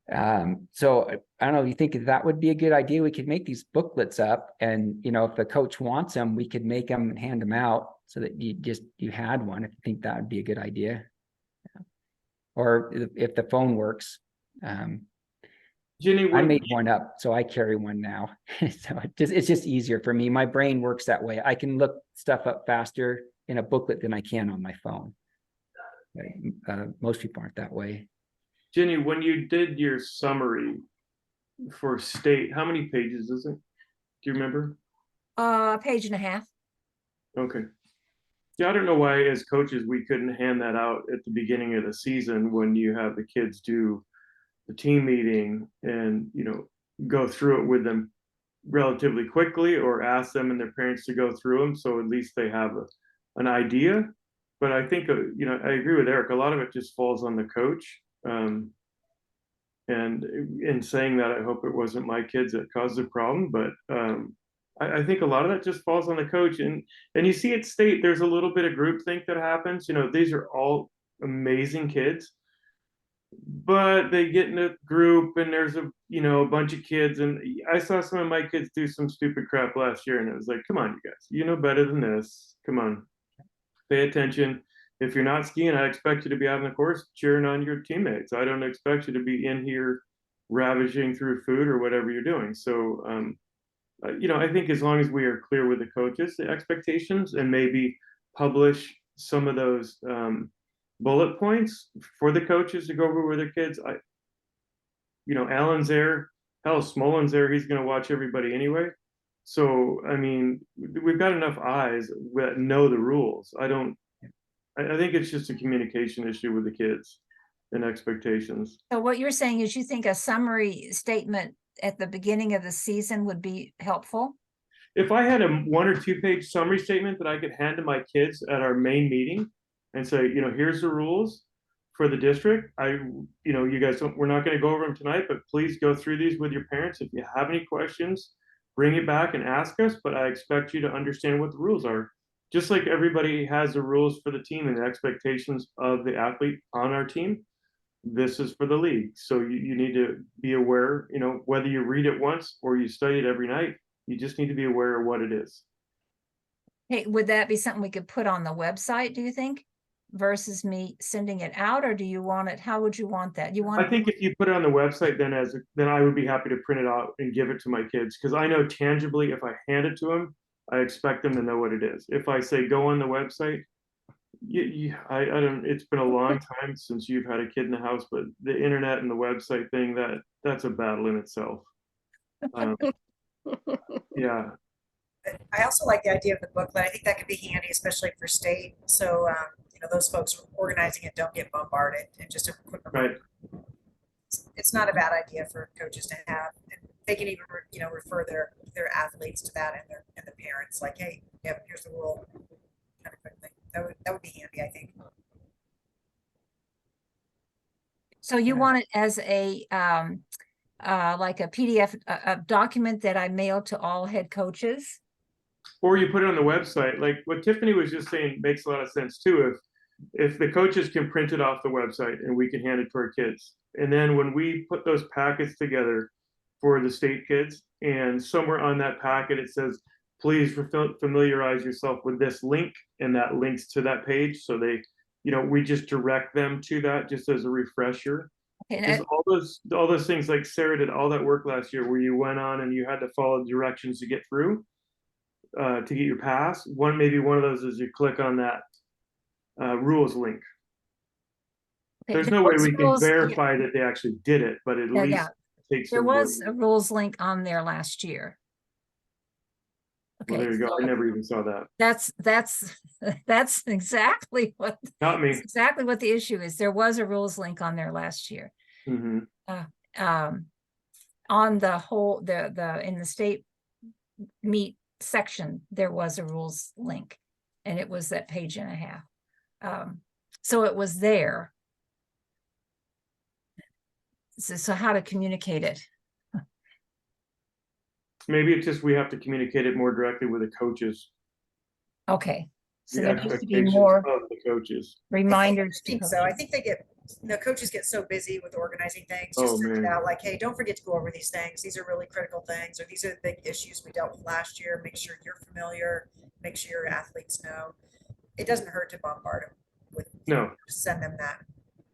I don't know if you think that would be a good idea. We could make these booklets up, and, if the coach wants them, we could make them and hand them out so that you had one, if you think that would be a good idea. Or if the phone works. Jenny, I made one up, so I carry one now. So it's just easier for me. My brain works that way. I can look stuff up faster in a booklet than I can on my phone. Most people aren't that way. Jenny, when you did your summary for state, how many pages is it? Do you remember? Page and a half. Okay. Yeah, I don't know why as coaches we couldn't hand that out at the beginning of the season when you have the kids do the team meeting and, go through it with them relatively quickly, or ask them and their parents to go through them, so at least they have an idea. But I think, I agree with Eric. A lot of it just falls on the coach. And in saying that, I hope it wasn't my kids that caused the problem, but I think a lot of that just falls on the coach. And you see at state, there's a little bit of groupthink that happens. These are all amazing kids, but they get in a group and there's a bunch of kids, and I saw some of my kids do some stupid crap last year, and it was like, come on, you guys, you know better than this. Come on, pay attention. If you're not skiing, I expect you to be out on the course cheering on your teammates. I don't expect you to be in here ravaging through food or whatever you're doing. So I think as long as we are clear with the coaches, the expectations, and maybe publish some of those bullet points for the coaches to go over with their kids. Alan's there, hell, Smollen's there. He's going to watch everybody anyway. So, I mean, we've got enough eyes that know the rules. I think it's just a communication issue with the kids and expectations. So what you're saying is you think a summary statement at the beginning of the season would be helpful? If I had a 1 or 2 page summary statement that I could hand to my kids at our main meeting and say, you know, here's the rules for the district. You guys don't, we're not going to go over them tonight, but please go through these with your parents. If you have any questions, bring it back and ask us, but I expect you to understand what the rules are. Just like everybody has the rules for the team and the expectations of the athlete on our team, this is for the league. So you need to be aware, you know, whether you read it once or you study it every night, you just need to be aware of what it is. Hey, would that be something we could put on the website, do you think? Versus me sending it out, or do you want it, how would you want that? You want? I think if you put it on the website, then I would be happy to print it out and give it to my kids, because I know tangibly if I hand it to them, I expect them to know what it is. If I say go on the website, I don't. It's been a long time since you've had a kid in the house, but the internet and the website thing, that's a battle in itself. Yeah. I also like the idea of the booklet. I think that could be handy, especially for state. So, those folks organizing it don't get bombarded, and just a quick reminder. Right. It's not a bad idea for coaches to have, and they can even, refer their athletes to that and the parents, like, hey, yep, here's the rule, kind of quickly. That would be handy, I think. So you want it as a like a PDF, a document that I mail to all head coaches? Or you put it on the website. Like what Tiffany was just saying makes a lot of sense too. If the coaches can print it off the website and we can hand it to our kids. And then when we put those packets together for the state kids, and somewhere on that packet it says, please familiarize yourself with this link, and that links to that page. So they, we just direct them to that just as a refresher. Okay, all those things, like Sarah did all that work last year where you went on and you had to follow directions to get through to get your pass. Maybe one of those is you click on that rules link. okay, There's there no way was we can rules- verify that they actually did it, but at least it takes there some was work. a rules link on there last year. Well, there you go. I never even saw that. That's exactly what Not me. that's exactly what the issue is. There was a rules link on there last year. Mm-hmm. On the whole, in the state meet section, there was a rules link, and it was that page and a half. So it was there. So how to communicate it? Maybe it's just we have to communicate it more directly with the coaches. Okay. So The there needs to be expectations more of the coaches. reminders. I think so. I think they get, coaches get so busy with organizing things. Just send it out like, hey, don't forget to go over these things. These are really critical things, or these are the big issues we dealt with last year. Make sure you're familiar. Make sure your athletes know. It doesn't hurt to bombard them with, just send them that.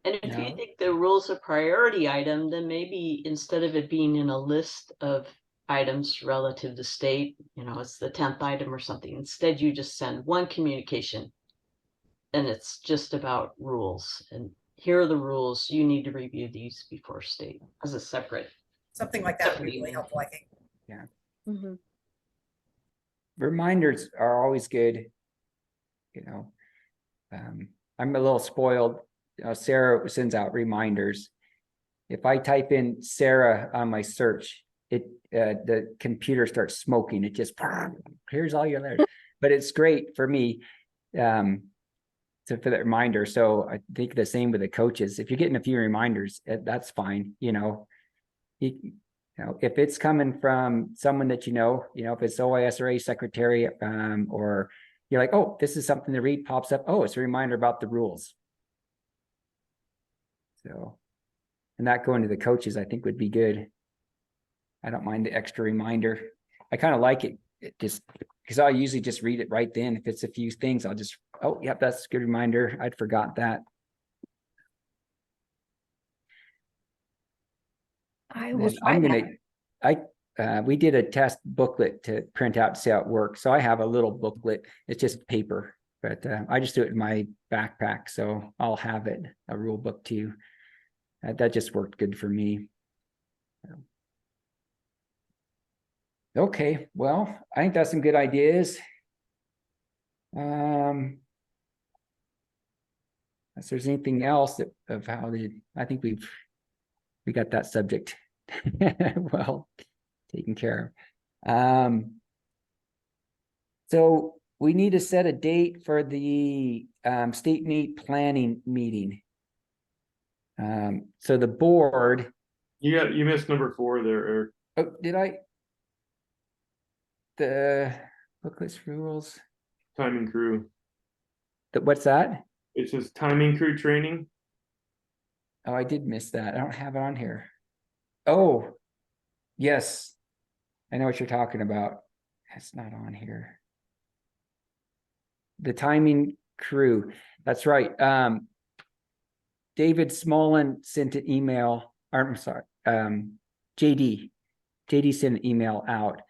And if you think the rule's a priority item, then maybe instead of it being in a list of items relative to state, it's the 10th item or something. Instead, you just send one communication, and it's just about rules. And here are the rules. You need to review these before state as a separate. Something like that would be really helpful, I think. Yeah. Mm-hmm. Reminders are always good. I'm a little spoiled. Sarah sends out reminders. If I type in Sarah on my search, the computer starts smoking. It just here's all your letters. But it's great for me for that reminder. So I think the same with the coaches. If you're getting a few reminders, that's fine. If it's coming from someone that if it's OISRA secretary, or you're like, oh, this is something to read, pops up. Oh, it's a reminder about the rules. So, and that going to the coaches, I think would be good. I don't mind the extra reminder. I kind of like it just because I'll usually just read it right then. If it's a few things, I'll just, oh, yep, that's a good reminder. I'd forgot that. We did a test booklet to print out to see how it works. So I have a little booklet. It's just paper, but I just do it in my backpack. So I'll have it, a rule book too. That just worked good for me. Okay, well, I think that's some good ideas. If there's anything else of how I think we got that subject Well, taken care of. So we need to set a date for the state meet planning meeting. So the board, You missed number 4 there, Eric. oh, did I? The booklets rules, Timing crew. what's that? It says timing crew training. Oh, I did miss that. I don't have it on here. Oh, yes. I know what you're talking about. It's not on here. The timing crew. That's right. David Smolin sent an email, or I'm sorry, JD sent an email out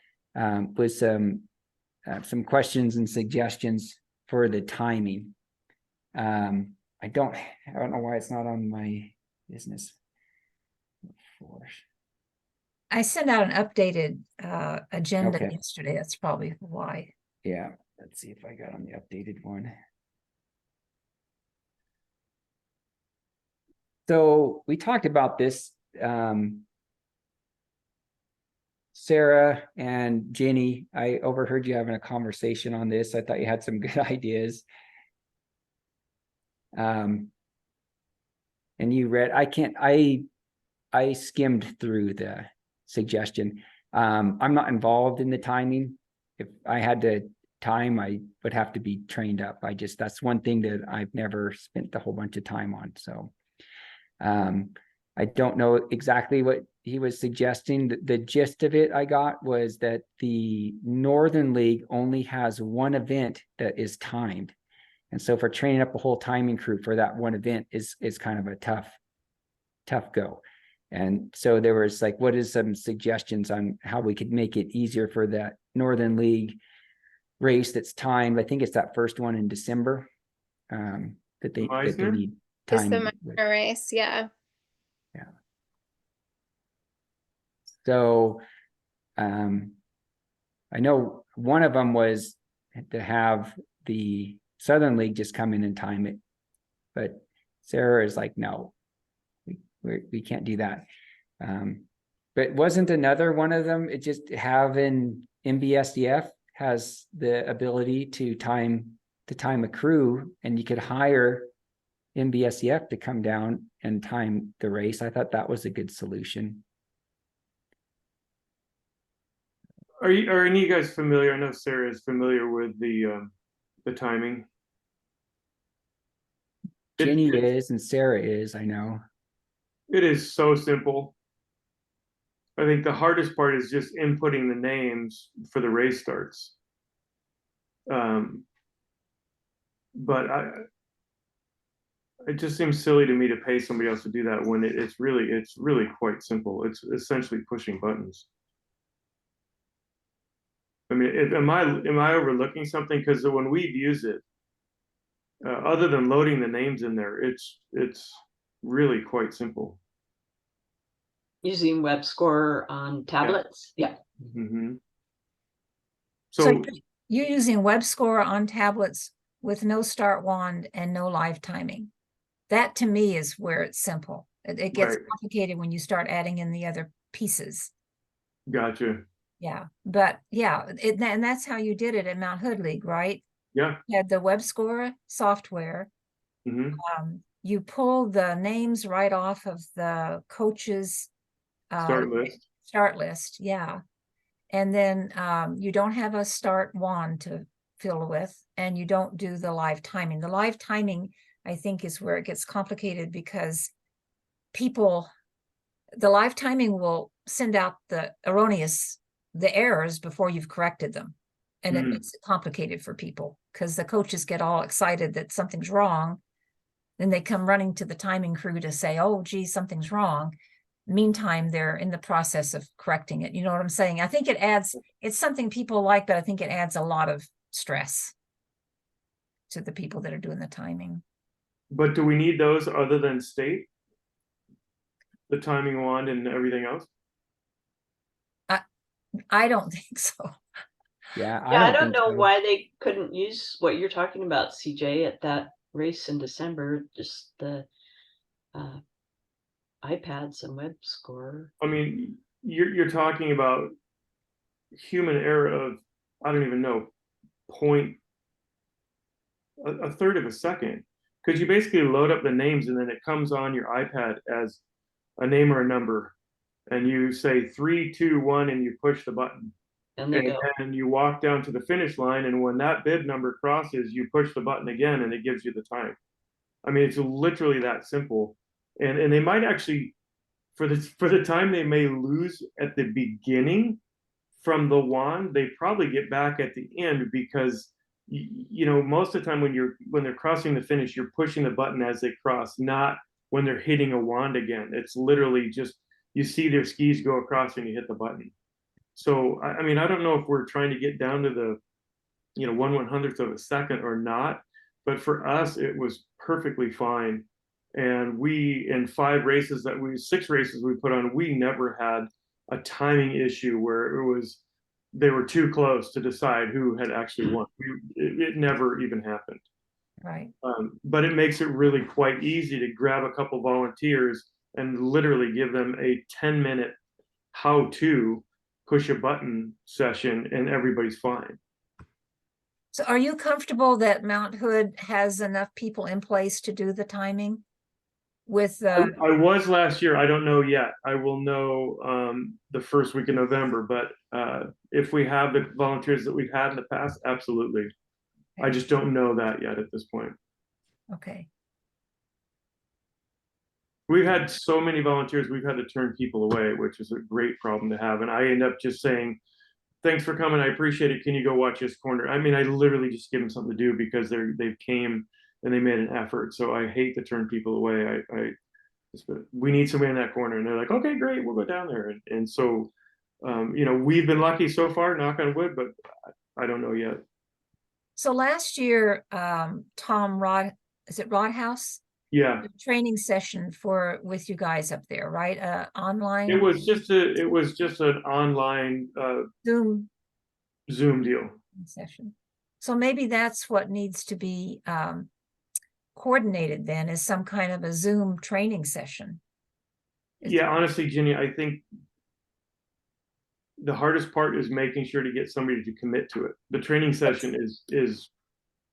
with some questions and suggestions for the timing. I don't know why it's not on my business. I sent out an updated agenda Okay. yesterday. That's probably why. Yeah, let's see if I got on the updated one. So we talked about this, Sarah and Jenny. I overheard you having a conversation on this. I thought you had some good ideas. And you read, I skimmed through the suggestion. I'm not involved in the timing. If I had to time, I would have to be trained up. That's one thing that I've never spent a whole bunch of time on. So I don't know exactly what he was suggesting. The gist of it I got was that the Northern League only has one event that is timed. And so for training up a whole timing crew for that one event is kind of a tough go. And so there was like, what is some suggestions on how we could make it easier for that Northern League race that's timed? I think it's that first one in December that they need Just the timing. minor race, yeah. Yeah. So I know one of them was to have the Southern League just come in and time it, but Sarah is like, no, we can't do that. But wasn't another one of them, it just having NBSDF has the ability to time a crew, and you could hire NBSDF to come down and time the race. I thought that was a good solution. Are any of you guys familiar? I know Sarah is familiar with the timing. Jenny is, and Sarah is, I know. It is so simple. I think the hardest part is just inputting the names for the race starts. But it just seems silly to me to pay somebody else to do that when it's really quite simple. It's essentially pushing buttons. I mean, am I overlooking something? Because when we've used it, other than loading the names in there, it's really quite simple. Using web score on tablets. Yeah. Mm-hmm. So you're using web score on tablets with no start wand and no live timing. That to me is where it's simple. It gets complicated when you start adding in the other pieces. Gotcha. Yeah, but yeah, and that's how you did it at Mount Hood League, right? Yeah. You had the web score software. Mm-hmm. You pull the names right off of the coaches start list, yeah. And then you don't have a start wand to fill with, and you don't do the live timing. The live timing, I think, is where it gets complicated, because the live timing will send out the errors before you've corrected them. And it makes it complicated for people, because the coaches get all excited that something's wrong. Then they come running to the timing crew to say, oh, gee, something's wrong. Meantime, they're in the process of correcting it. You know what I'm saying? I think it's something people like, but I think it adds a lot of stress to the people that are doing the timing. But do we need those other than state? The timing wand and everything else? I don't think so. Yeah, I don't know why they couldn't use what you're talking about, CJ, at that race in December. Just the iPads and web score. I mean, you're talking about human error of, I don't even know, a third of a second, because you basically load up the names and then it comes on your iPad as a name or a number, and you say 3, 2, 1, and you push the button, And they go. and you walk down to the finish line, and when that bib number crosses, you push the button again, and it gives you the time. I mean, it's literally that simple, and they might actually, for the time they may lose at the beginning from the wand, they probably get back at the end, because you know, most of the time when they're crossing the finish, you're pushing the button as they cross, not when they're hitting a wand again. It's literally just, you see their skis go across and you hit the button. So I mean, I don't know if we're trying to get down to the, you know, 1/100th of a second or not, but for us it was perfectly fine. And we, in 6 races we put on, we never had a timing issue where they were too close to decide who had actually won. It never even happened. Right. But it makes it really quite easy to grab a couple volunteers and literally give them a 10-minute how-to push a button session, and everybody's fine. So are you comfortable that Mount Hood has enough people in place to do the timing with, I was last year. I don't know yet. I will know the first week of November, but if we have the volunteers that we've had in the past, absolutely. I just don't know that yet at this point. okay. We've had so many volunteers, we've had to turn people away, which is a great problem to have. And I end up just saying, thanks for coming, I appreciate it, can you go watch this corner? I mean, I literally just give them something to do because they've came and they made an effort. So I hate to turn people away. We need somebody in that corner, and they're like, okay, great, we'll go down there. And so you know, we've been lucky so far, knock on wood, but I don't know yet. So last year, Tom Rodhouse? Yeah, A training session with you guys up there, right? Online it was just an online Zoom Zoom deal. session. So maybe that's what needs to be coordinated then, is some kind of a Zoom training session. Yeah, honestly, Ginny, I think the hardest part is making sure to get somebody to commit to it. The training session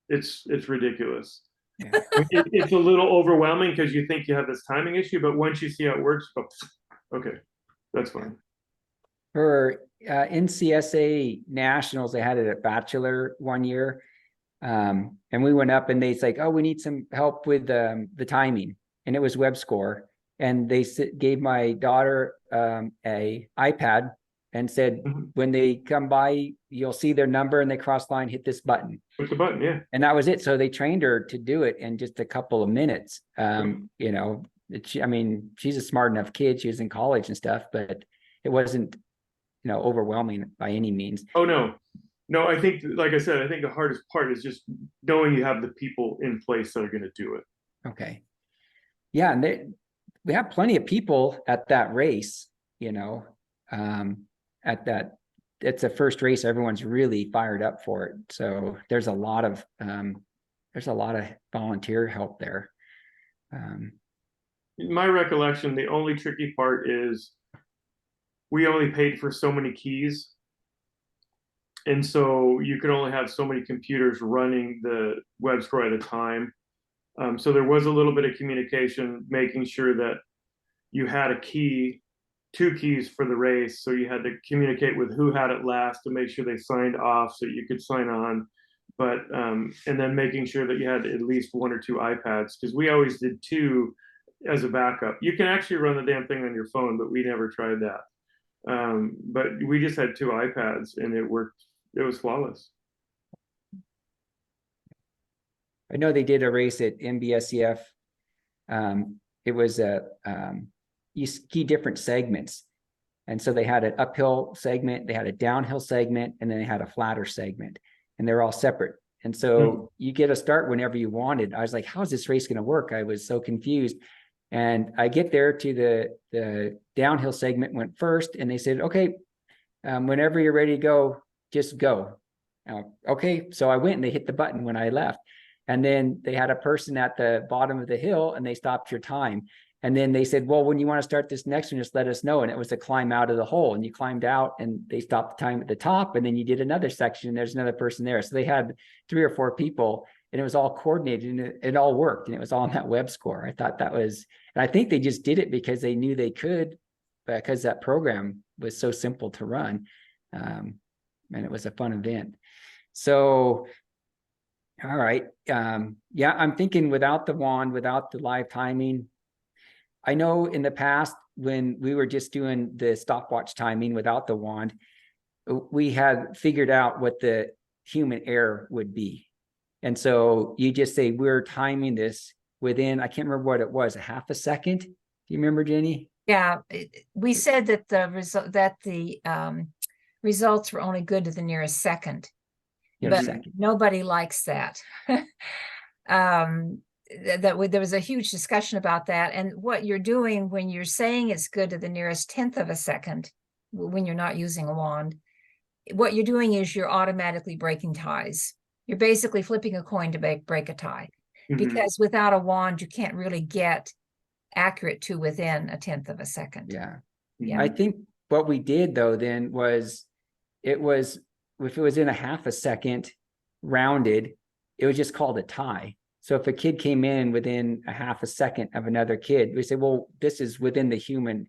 it's ridiculous. Yeah. It's a little overwhelming because you think you have this timing issue, but once you see how it works, okay, that's fine. For NCSA Nationals, they had it at Bachelor one year. And we went up and they's like, oh, we need some help with the timing. And it was web score. And they gave my daughter a iPad and said, when they come by, you'll see their number and they cross line, hit this button. Push the button, yeah. And that was it. So they trained her to do it in just a couple of minutes. You know, I mean, she's a smart enough kid. She was in college and stuff, but it wasn't, you know, overwhelming by any means. Oh, no. No, I think, like I said, I think the hardest part is just knowing you have the people in place that are going to do it. Okay. Yeah. And we have plenty of people at that race, you know, it's the first race. Everyone's really fired up for it. So there's a lot of volunteer help there. In my recollection, the only tricky part is we only paid for so many keys. And so you could only have so many computers running the web score at a time. So there was a little bit of communication, making sure that you had a key, 2 keys for the race. So you had to communicate with who had it last to make sure they signed off so you could sign on. But, and then making sure that you had at least 1 or 2 iPads, because we always did 2 as a backup. You can actually run the damn thing on your phone, but we never tried that. But we just had 2 iPads and it worked. It was flawless. I know they did a race at NBSCF. It was you ski different segments. And so they had an uphill segment, they had a downhill segment, and then they had a flatter segment, and they're all separate. And so you get a start whenever you wanted. I was like, how's this race going to work? I was so confused. And I get there to the downhill segment, went first, and they said, okay, whenever you're ready to go, just go. Okay, so I went and they hit the button when I left. And then they had a person at the bottom of the hill and they stopped your time. And then they said, well, when you want to start this next one, just let us know. And it was a climb out of the hole, and you climbed out and they stopped the time at the top, and then you did another section and there's another person there. So they had 3 or 4 people, and it was all coordinated, and it all worked, and it was all on that web score. I thought that was, and I think they just did it because they knew they could, because that program was so simple to run. And it was a fun event. So, all right. Yeah, I'm thinking without the wand, without the live timing. I know in the past when we were just doing the stopwatch timing without the wand, we had figured out what the human error would be. And so you just say, we're timing this within, I can't remember what it was, a half a second. Do you remember, Jenny? Yeah, we said that the results were only good to the nearest second, but nobody likes that. There was a huge discussion about that, and what you're doing when you're saying it's good to the nearest 1/10 of a second, when you're not using a wand, what you're doing is you're automatically breaking ties. You're basically flipping a coin to break a tie, because without a wand you can't really get accurate to within a 1/10 of a second. Yeah. Yeah. I think what we did though then was, if it was in a half a second rounded, it was just called a tie. So if a kid came in within a half a second of another kid, we say, well, this is within the human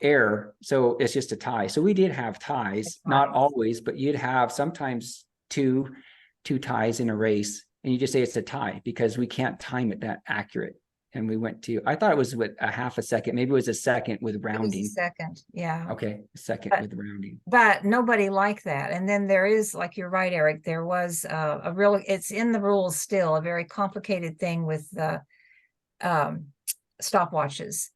error, so it's just a tie. So we did have ties, not always, but you'd have sometimes two ties in a race, and you just say it's a tie because we can't time it that accurate. And we went to, I thought it was with a half a second, maybe it was a second with rounding. It was a second, yeah. Okay, a second with rounding. But nobody liked that. And then there is, like, you're right, Eric, there was a real, it's in the rules still, a very complicated thing with the stopwatches,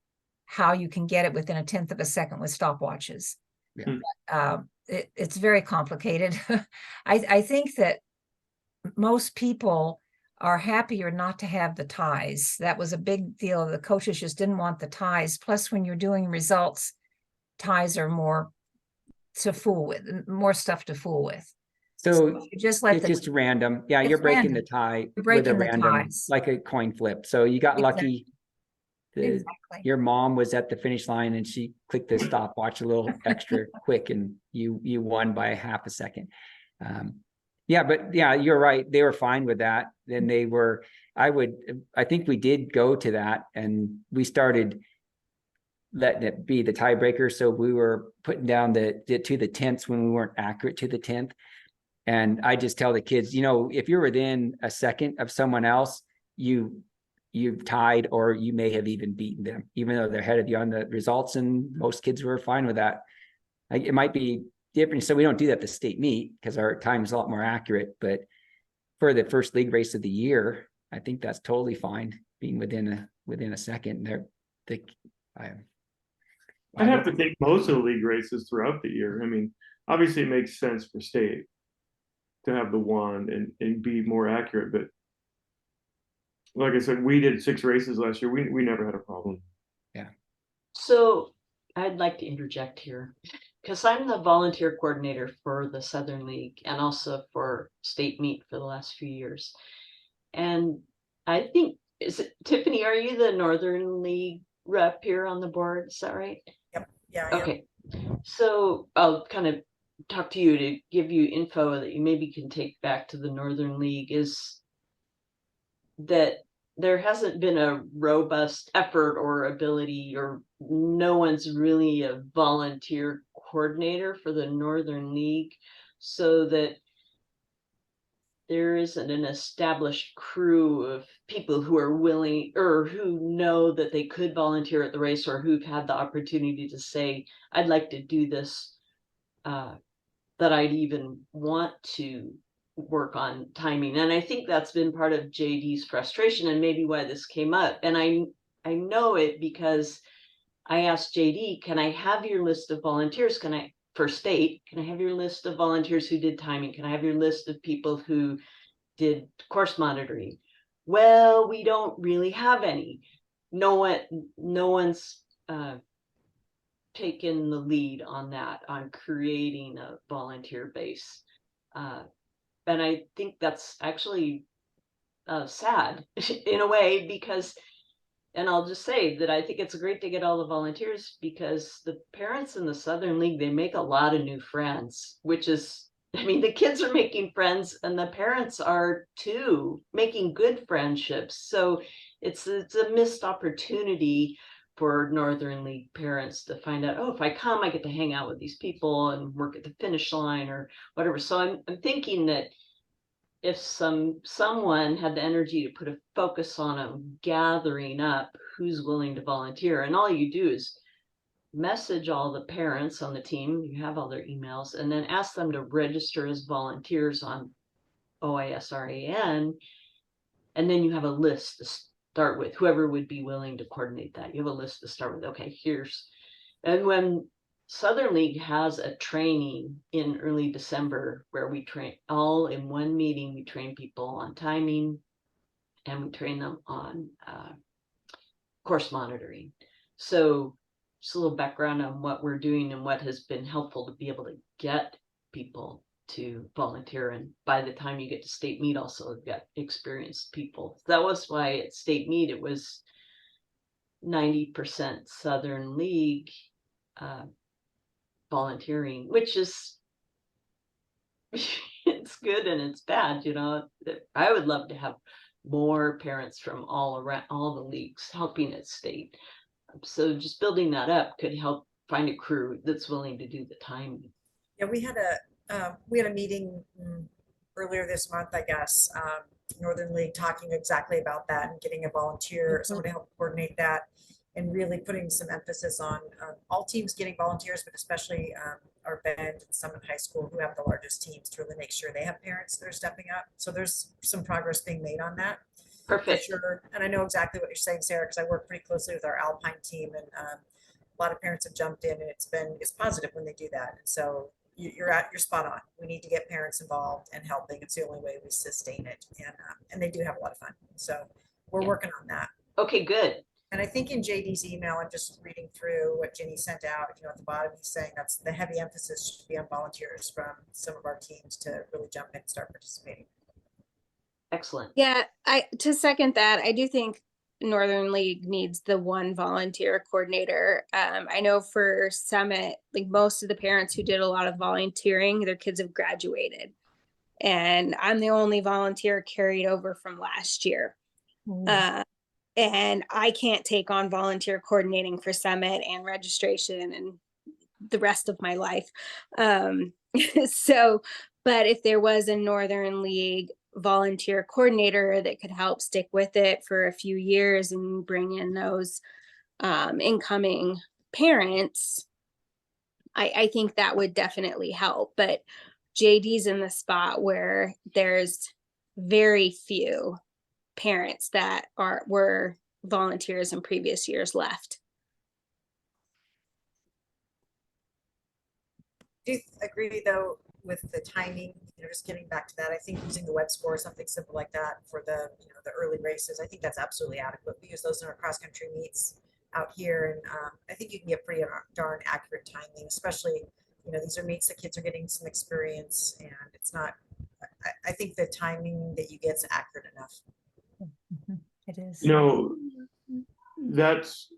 how you can get it within a 1/10 of a second with stopwatches. Yeah. It's very complicated. I think that most people are happier not to have the ties. That was a big deal. The coaches just didn't want the ties. Plus, when you're doing results, ties are more to fool with, more stuff to fool with. So you just let it's just random. Yeah, you're breaking the tie with a random, like a coin flip. So you got lucky. Your mom was at the finish line and she clicked the stopwatch a little extra quick, and you won by a half a second. Yeah, but yeah, you're right. They were fine with that. Then they were, I think we did go to that, and we started letting it be the tiebreaker. So we were putting down to the 10ths when we weren't accurate to the 10th. And I just tell the kids, if you're within a second of someone else, you've tied, or you may have even beaten them, even though they're ahead of you on the results. And most kids were fine with that. It might be different. So we don't do that at the state meet because our time is a lot more accurate. But for the first league race of the year, I think that's totally fine, being within a second. I'd have to take most of the league races throughout the year. I mean, obviously it makes sense for state to have the wand and be more accurate, but like I said, we did 6 races last year. We never had a problem. Yeah. So I'd like to interject here, because I'm the volunteer coordinator for the Southern League and also for state meet for the last few years. And I think, is it Tiffany, are you the Northern League rep here on the board? Is that right? Yep. Yeah. Okay. So I'll kind of talk to you to give you info that you maybe can take back to the Northern League, is that there hasn't been a robust effort or ability, or no one's really a volunteer coordinator for the Northern League, so that there isn't an established crew of people who are willing or who know that they could volunteer at the race, or who've had the opportunity to say, I'd like to do this, that I'd even want to work on timing. And I think that's been part of JD's frustration, and maybe why this came up. And I know it because I asked JD, can I have your list of volunteers? For state, can I have your list of volunteers who did timing? Can I have your list of people who did course monitoring? Well, we don't really have any. No one's taken the lead on that, on creating a volunteer base. And I think that's actually sad in a way, because And I'll just say that I think it's great to get all the volunteers because the parents in the Southern League, they make a lot of new friends, which is, I mean, the kids are making friends and the parents are too, making good friendships. So it's a missed opportunity for Northern League parents to find out, oh, if I come, I get to hang out with these people and work at the finish line or whatever. So I'm thinking that if someone had the energy to put a focus on a gathering up who's willing to volunteer, and all you do is message all the parents on the team, you have all their emails, and then ask them to register as volunteers on OISRAN, and then you have a list to start with, whoever would be willing to coordinate that. You have a list to start with. Okay, and when Southern League has a training in early December where we train all in one meeting. We train people on timing and we train them on course monitoring. So just a little background on what we're doing and what has been helpful to be able to get people to volunteer. And by the time you get to state meet, also we've got experienced people. That was why at state meet, it was 90% Southern League volunteering, which is it's good and it's bad, you know. I would love to have more parents from all around all the leagues helping at state. So just building that up could help find a crew that's willing to do the timing. Yeah, we had a meeting earlier this month, I guess, Northern League talking exactly about that and getting a volunteer, someone to help coordinate that, and really putting some emphasis on all teams getting volunteers, but especially our Bend and Summit High School, who have the largest teams, to really make sure they have parents that are stepping up. So there's some progress being made on that. Perfect. For sure. And I know exactly what you're saying, Sarah, because I work pretty closely with our Alpine team, and a lot of parents have jumped in, and it's positive when they do that. And so you're spot on. We need to get parents involved and helping. It's the only way we sustain it, and they do have a lot of fun. So we're working on that. Okay, good. And I think in JD's email, I'm just reading through what Ginny sent out, you know, at the bottom, he's saying that's the heavy emphasis should be on volunteers from some of our teams to really jump in and start participating. Excellent. Yeah, to second that, I do think Northern League needs the one volunteer coordinator. I know for Summit, like most of the parents who did a lot of volunteering, their kids have graduated. And I'm the only volunteer carried over from last year. And I can't take on volunteer coordinating for Summit and registration and the rest of my life. So, but if there was a Northern League volunteer coordinator that could help stick with it for a few years and bring in those incoming parents, I think that would definitely help. But JD's in the spot where there's very few parents that were volunteers in previous years left. Do you agree though with the timing, you know, just getting back to that, I think using the web score or something simple like that for the, you know, the early races, I think that's absolutely adequate. We use those in our cross country meets out here, and I think you can get pretty darn accurate timing, especially, you know, these are meets that kids are getting some experience, and it's not, I think the timing that you get is accurate enough. It is. You know, that's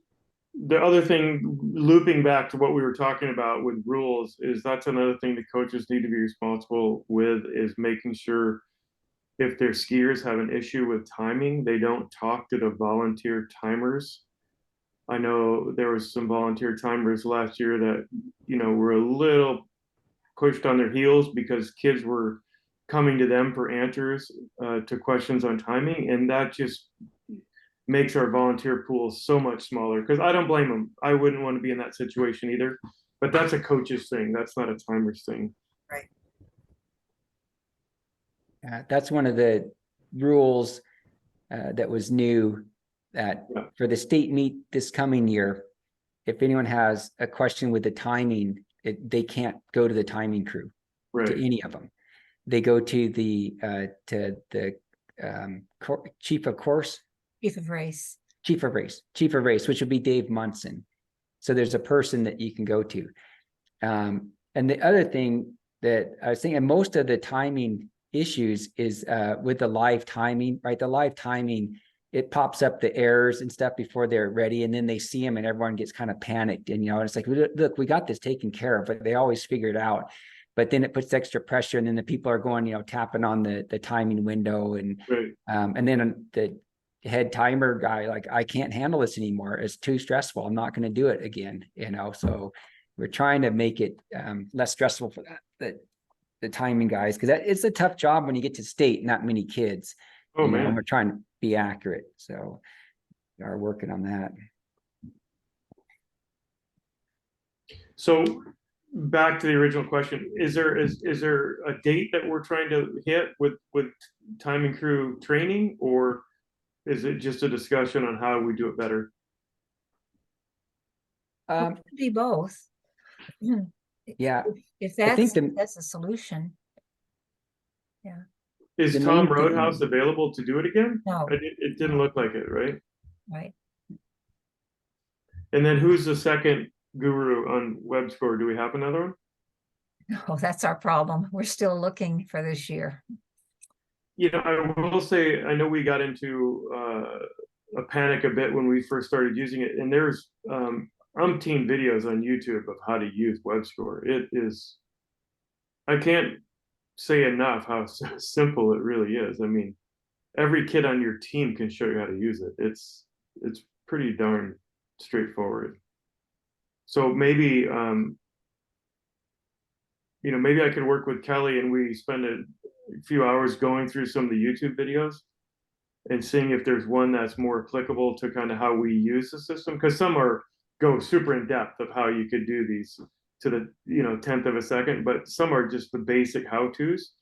the other thing, looping back to what we were talking about with rules, is that's another thing the coaches need to be responsible with, is making sure if their skiers have an issue with timing, they don't talk to the volunteer timers. I know there was some volunteer timers last year that, you know, were a little pushed on their heels because kids were coming to them for answers to questions on timing, and that just makes our volunteer pool so much smaller. Because I don't blame them. I wouldn't want to be in that situation either. But that's a coach's thing. That's not a timer's thing. Right. That's one of the rules that was new, that for the state meet this coming year, if anyone has a question with the timing, they can't go to the timing crew, Right. to any of them. They go to the chief of course. Chief of race, which would be Dave Munson. So there's a person that you can go to. And the other thing that I was thinking, most of the timing issues is with the live timing, right? The live timing it pops up the errors and stuff before they're ready, and then they see them and everyone gets kind of panicked, and it's like, look, we got this taken care of, but they always figure it out. But then it puts extra pressure, and then the people are going, tapping on the timing window, and Right. And then the head timer guy, like, I can't handle this anymore. It's too stressful. I'm not going to do it again. So we're trying to make it less stressful for the timing guys, because it's a tough job when you get to state, not many kids. Oh, and man. we're trying to be accurate, so we are working on that. So back to the original question, is there a date that we're trying to hit with time and crew training, or is it just a discussion on how we do it better? It could be both. Yeah, If I think that's a solution. Is The Tom main thing- Roadhouse available to do it again? No. It didn't look like it, right? Right. And then who's the second guru on WebScore? Do we have another one? Oh, that's our problem. We're still looking for this year. I will say, I know we got into a panic a bit when we first started using it, and there's umpteen videos on YouTube of how to use WebScore. It is, I can't say enough how simple it really is. I mean, every kid on your team can show you how to use it. It's pretty darn straightforward. So maybe maybe I could work with Kelly and we spend a few hours going through some of the YouTube videos and seeing if there's one that's more applicable to kind of how we use the system, because some go super in depth of how you could do these to the 10th of a second, but some are just the basic how-tos.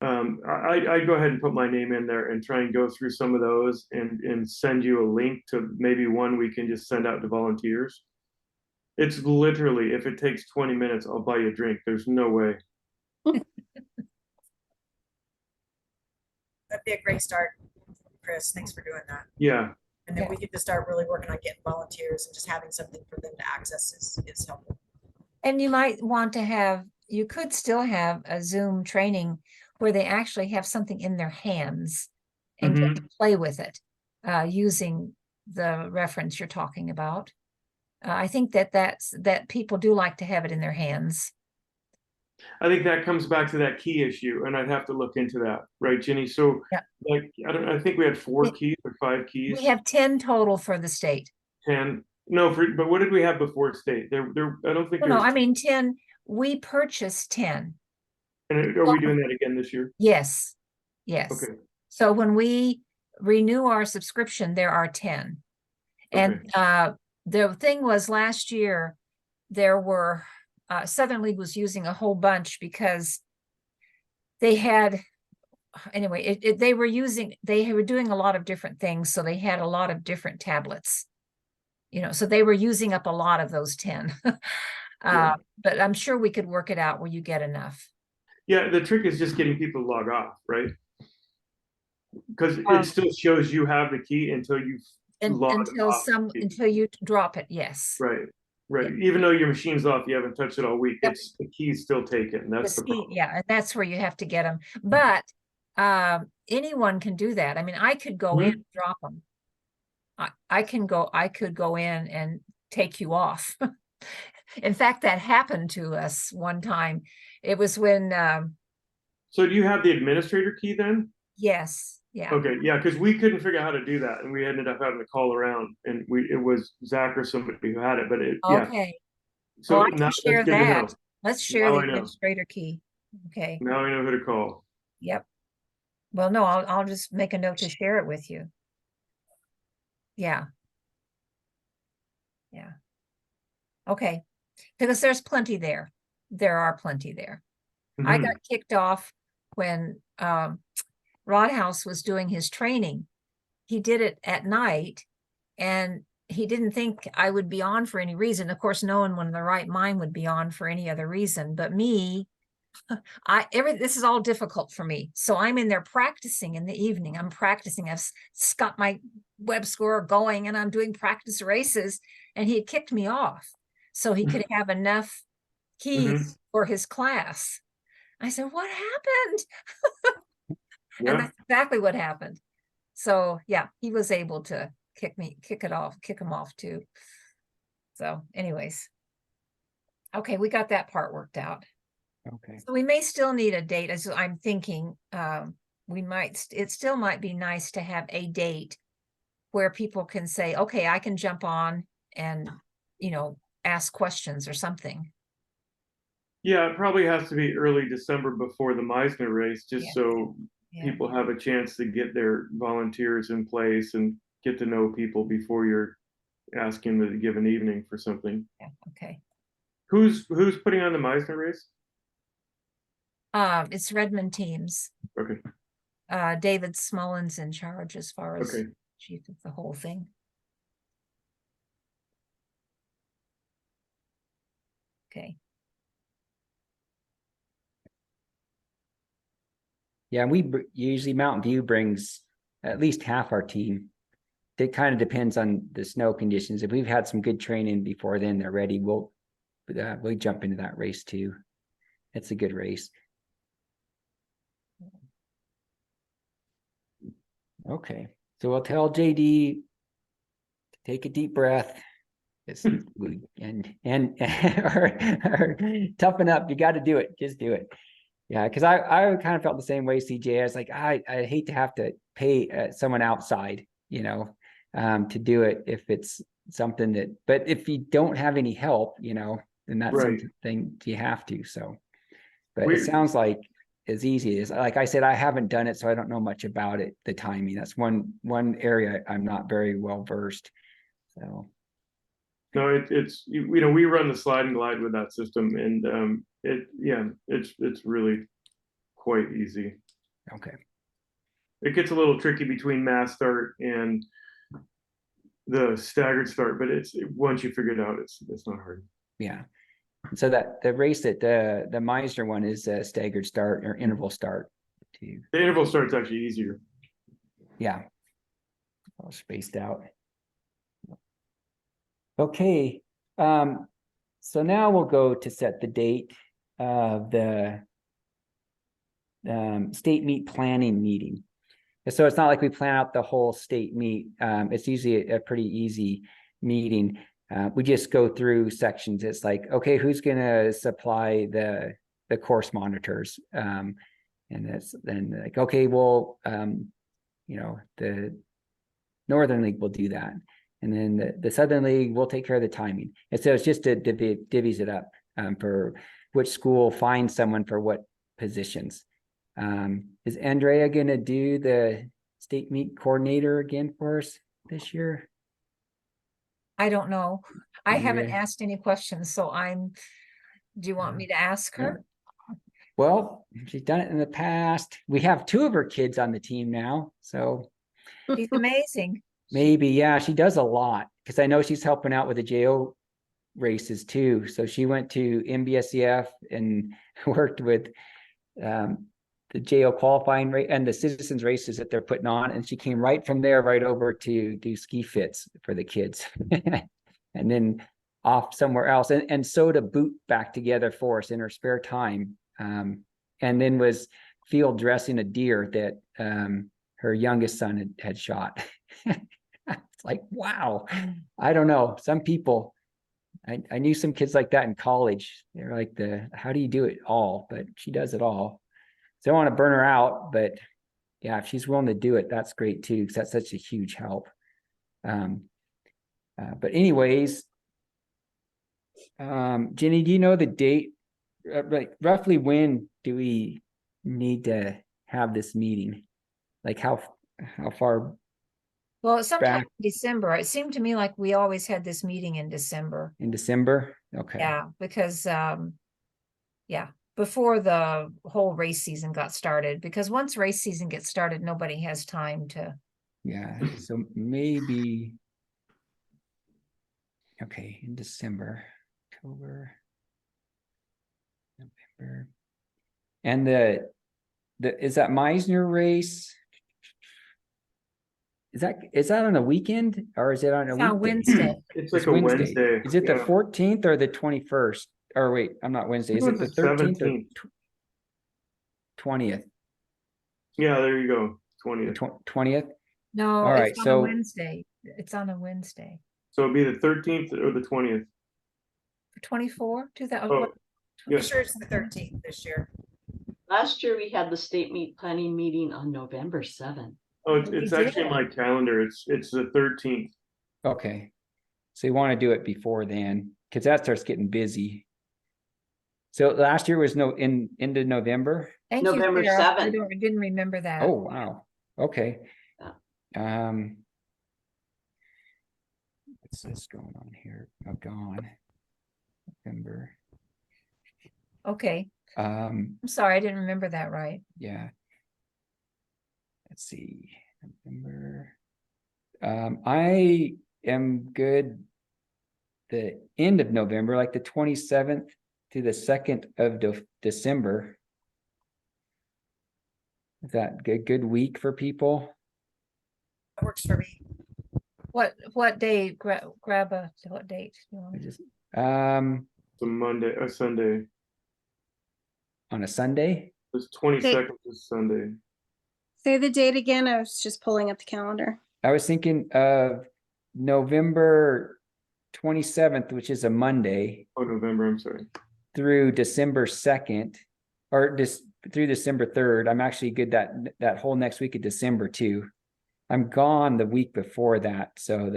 I'd go ahead and put my name in there and try and go through some of those and send you a link to maybe one we can just send out to volunteers. It's literally, if it takes 20 minutes, I'll buy you a drink. There's no way. That'd be a great start, Chris. Thanks for doing that. Yeah. And then we could just start really working on getting volunteers, and just having something for them to access is helpful. And you might want to you could still have a Zoom training where they actually have something in their hands and get to play with it using the reference you're talking about. I think that people do like to have it in their hands. I think that comes back to that key issue, and I'd have to look into that, right, Ginny? So, I think we had 4 keys or 5 keys. We have 10 total for the state. 10. No, but what did we have before state? There. I don't think. No, I mean 10. We purchased 10. And are we doing that again this year? Yes. Yes. Okay. So when we renew our subscription, there are 10. And the thing was, last year there were Southern League was using a whole bunch because they had, anyway, they were doing a lot of different things. So they had a lot of different tablets, so they were using up a lot of those 10. But I'm sure we could work it out where you get enough. Yeah, the trick is just getting people to log off, right? Because it still shows you have the key until you until you drop it. Yes. Right. Yeah. Even though your machine's off, you haven't touched it all week. It's the key's still taken. That's the problem. Yeah, and that's where you have to get them. But anyone can do that. I mean, I could go in and drop them. I could go in and take you off. In fact, that happened to us one time. It was when So do you have the administrator key then? Yes. Yeah. Okay. Yeah, because we couldn't figure out how to do that, and we ended up having to call around, and it was Zach or somebody who had it, but okay. So I can share that. Let's share the administrator key. Okay. Now I know who to call. Yep. Well, no, I'll just make a note to share it with you. Yeah. Yeah. Okay. Because there's plenty there. There are plenty there. I got kicked off when Rodhouse was doing his training. He did it at night, and he didn't think I would be on for any reason. Of course, no one in their right mind would be on for any other reason, but me. This is all difficult for me. So I'm in there practicing in the evening. I'm practicing. I've got my WebScore going, and I'm doing practice races, and he had kicked me off so he could have enough keys for his class. I said, what happened? And that's exactly what happened. So yeah, he was able to kick him off too. So anyways. Okay, we got that part worked out. Okay. So we may still need a date, as I'm thinking, it still might be nice to have a date where people can say, okay, I can jump on and, ask questions or something. Yeah, it probably has to be early December before the Meisner race, just Yeah. so Yeah. people have a chance to get their volunteers in place and get to know people before you're asking them to give an evening for something. Yeah, okay. Who's putting on the Meisner race? It's Redmond teams. Okay. David Smullen's in charge as far as Okay. chief of the whole thing. Okay. Yeah, usually Mountain View brings at least half our team. It kind of depends on the snow conditions. If we've had some good training before then they're ready, we'll jump into that race too. It's a good race. Okay, so we'll tell JD to take a deep breath. Or toughen up. You got to do it. Just do it. Yeah, because I kind of felt the same way, CJ. I was like, I hate to have to pay someone outside, to do it if it's something that. But if you don't have any help, then that's Right. something you have to. So, but it sounds like as easy as, like I said, I haven't done it, so I don't know much about it. The timing, that's one area I'm not very well versed. So. No, it's we run the slide and glide with that system, and it's really quite easy. Okay. It gets a little tricky between mass start and the staggered start, but once you figure it out, it's not hard. Yeah. So that the race that the Meisner one is a staggered start or interval start too. The interval start's actually easier. Yeah. All spaced out. Okay. So now we'll go to set the date of the state meet planning meeting. So it's not like we plan out the whole state meet. It's usually a pretty easy meeting. We just go through sections. It's like, okay, who's going to supply the course monitors? And that's then like, okay, well, the Northern League will do that. And then the Southern League will take care of the timing. And so it's just to divvies it up for which school finds someone for what positions. Is Andrea going to do the state meet coordinator again for us this year? I don't know. I haven't Yeah. asked any questions, so do you want me to ask her? Well, she's done it in the past. We have 2 of her kids on the team now, so She's amazing. maybe, yeah, she does a lot because I know she's helping out with the JO races too. So she went to MBSCF and worked with the JO qualifying rate and the citizens races that they're putting on. And she came right from there, right over to do ski fits for the kids and then off somewhere else. And so to boot back together for us in her spare time. And then was field dressing a deer that her youngest son had shot. It's like, wow, I don't know. Some people, I knew some kids like that in college. They're like how do you do it all? But she does it all. So I don't want to burn her out, but yeah, if she's willing to do it, that's great too, because that's such a huge help. But anyways, Jenny, do you know the date? Like roughly when do we need to have this meeting? Like how far? Well, sometime back? in December. It seemed to me like we always had this meeting in December. In December? Okay. Yeah, because before the whole race season got started, because once race season gets started, nobody has time to. Yeah, so maybe, okay, in December, October, November. And is that Meisner race? Is that on a weekend or is it on a weekday? Wednesday. It's like a Wednesday. Is it the 14th or the 21st? Or wait, I'm not Wednesday. Is it the 13th or 20th? Yeah, there you go. 20th. 20th. No, All right, it's on a so- Wednesday. It's on a Wednesday. So it'll be the 13th or the 20th. 24, 2000. Oh, Pretty yes. sure it's the 13th this year. Last year, we had the state planning meeting on November 7th. Oh, it's, We it's actually in did. my calendar. It's the 13th. Okay. So you want to do it before then, because that starts getting busy. So last year was into November. Thank you, November Sarah. I 7th. didn't remember that. Oh, wow. Okay. Yeah. What's this going on here? Oh, gone. November. Okay. Um, I'm sorry, I didn't remember that right. yeah. Let's see. November. I am good the end of November, like the 27th to the 2nd of December. Is that good week for people? That works for me. What day? Grab what date? You want? I just It's a Monday, a Sunday. on a Sunday. It's 22nd is Sunday. Say the date again. I was just pulling up the calendar. I was thinking of November 27th, which is a Monday, Oh, November, I'm sorry. through December 2nd, or just through December 3rd. I'm actually good that whole next week of December too. I'm gone the week before that. So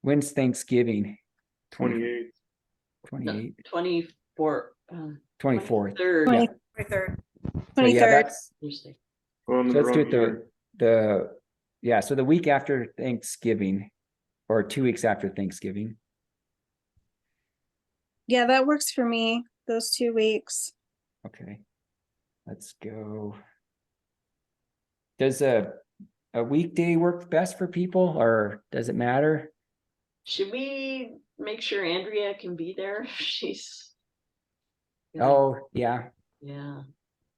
when's Thanksgiving? 28th. 28th, 24. 24th. 23rd. Yeah. 23rd. So yeah, 23rd. that's, Tuesday. Oh, I'm in so the let's do wrong it year. yeah, so the week after Thanksgiving, or 2 weeks after Thanksgiving. Yeah, that works for me. Those 2 weeks. Okay, let's go. Does a weekday work best for people, or does it matter? Should we make sure Andrea can be there? She's. Oh, yeah. Yeah.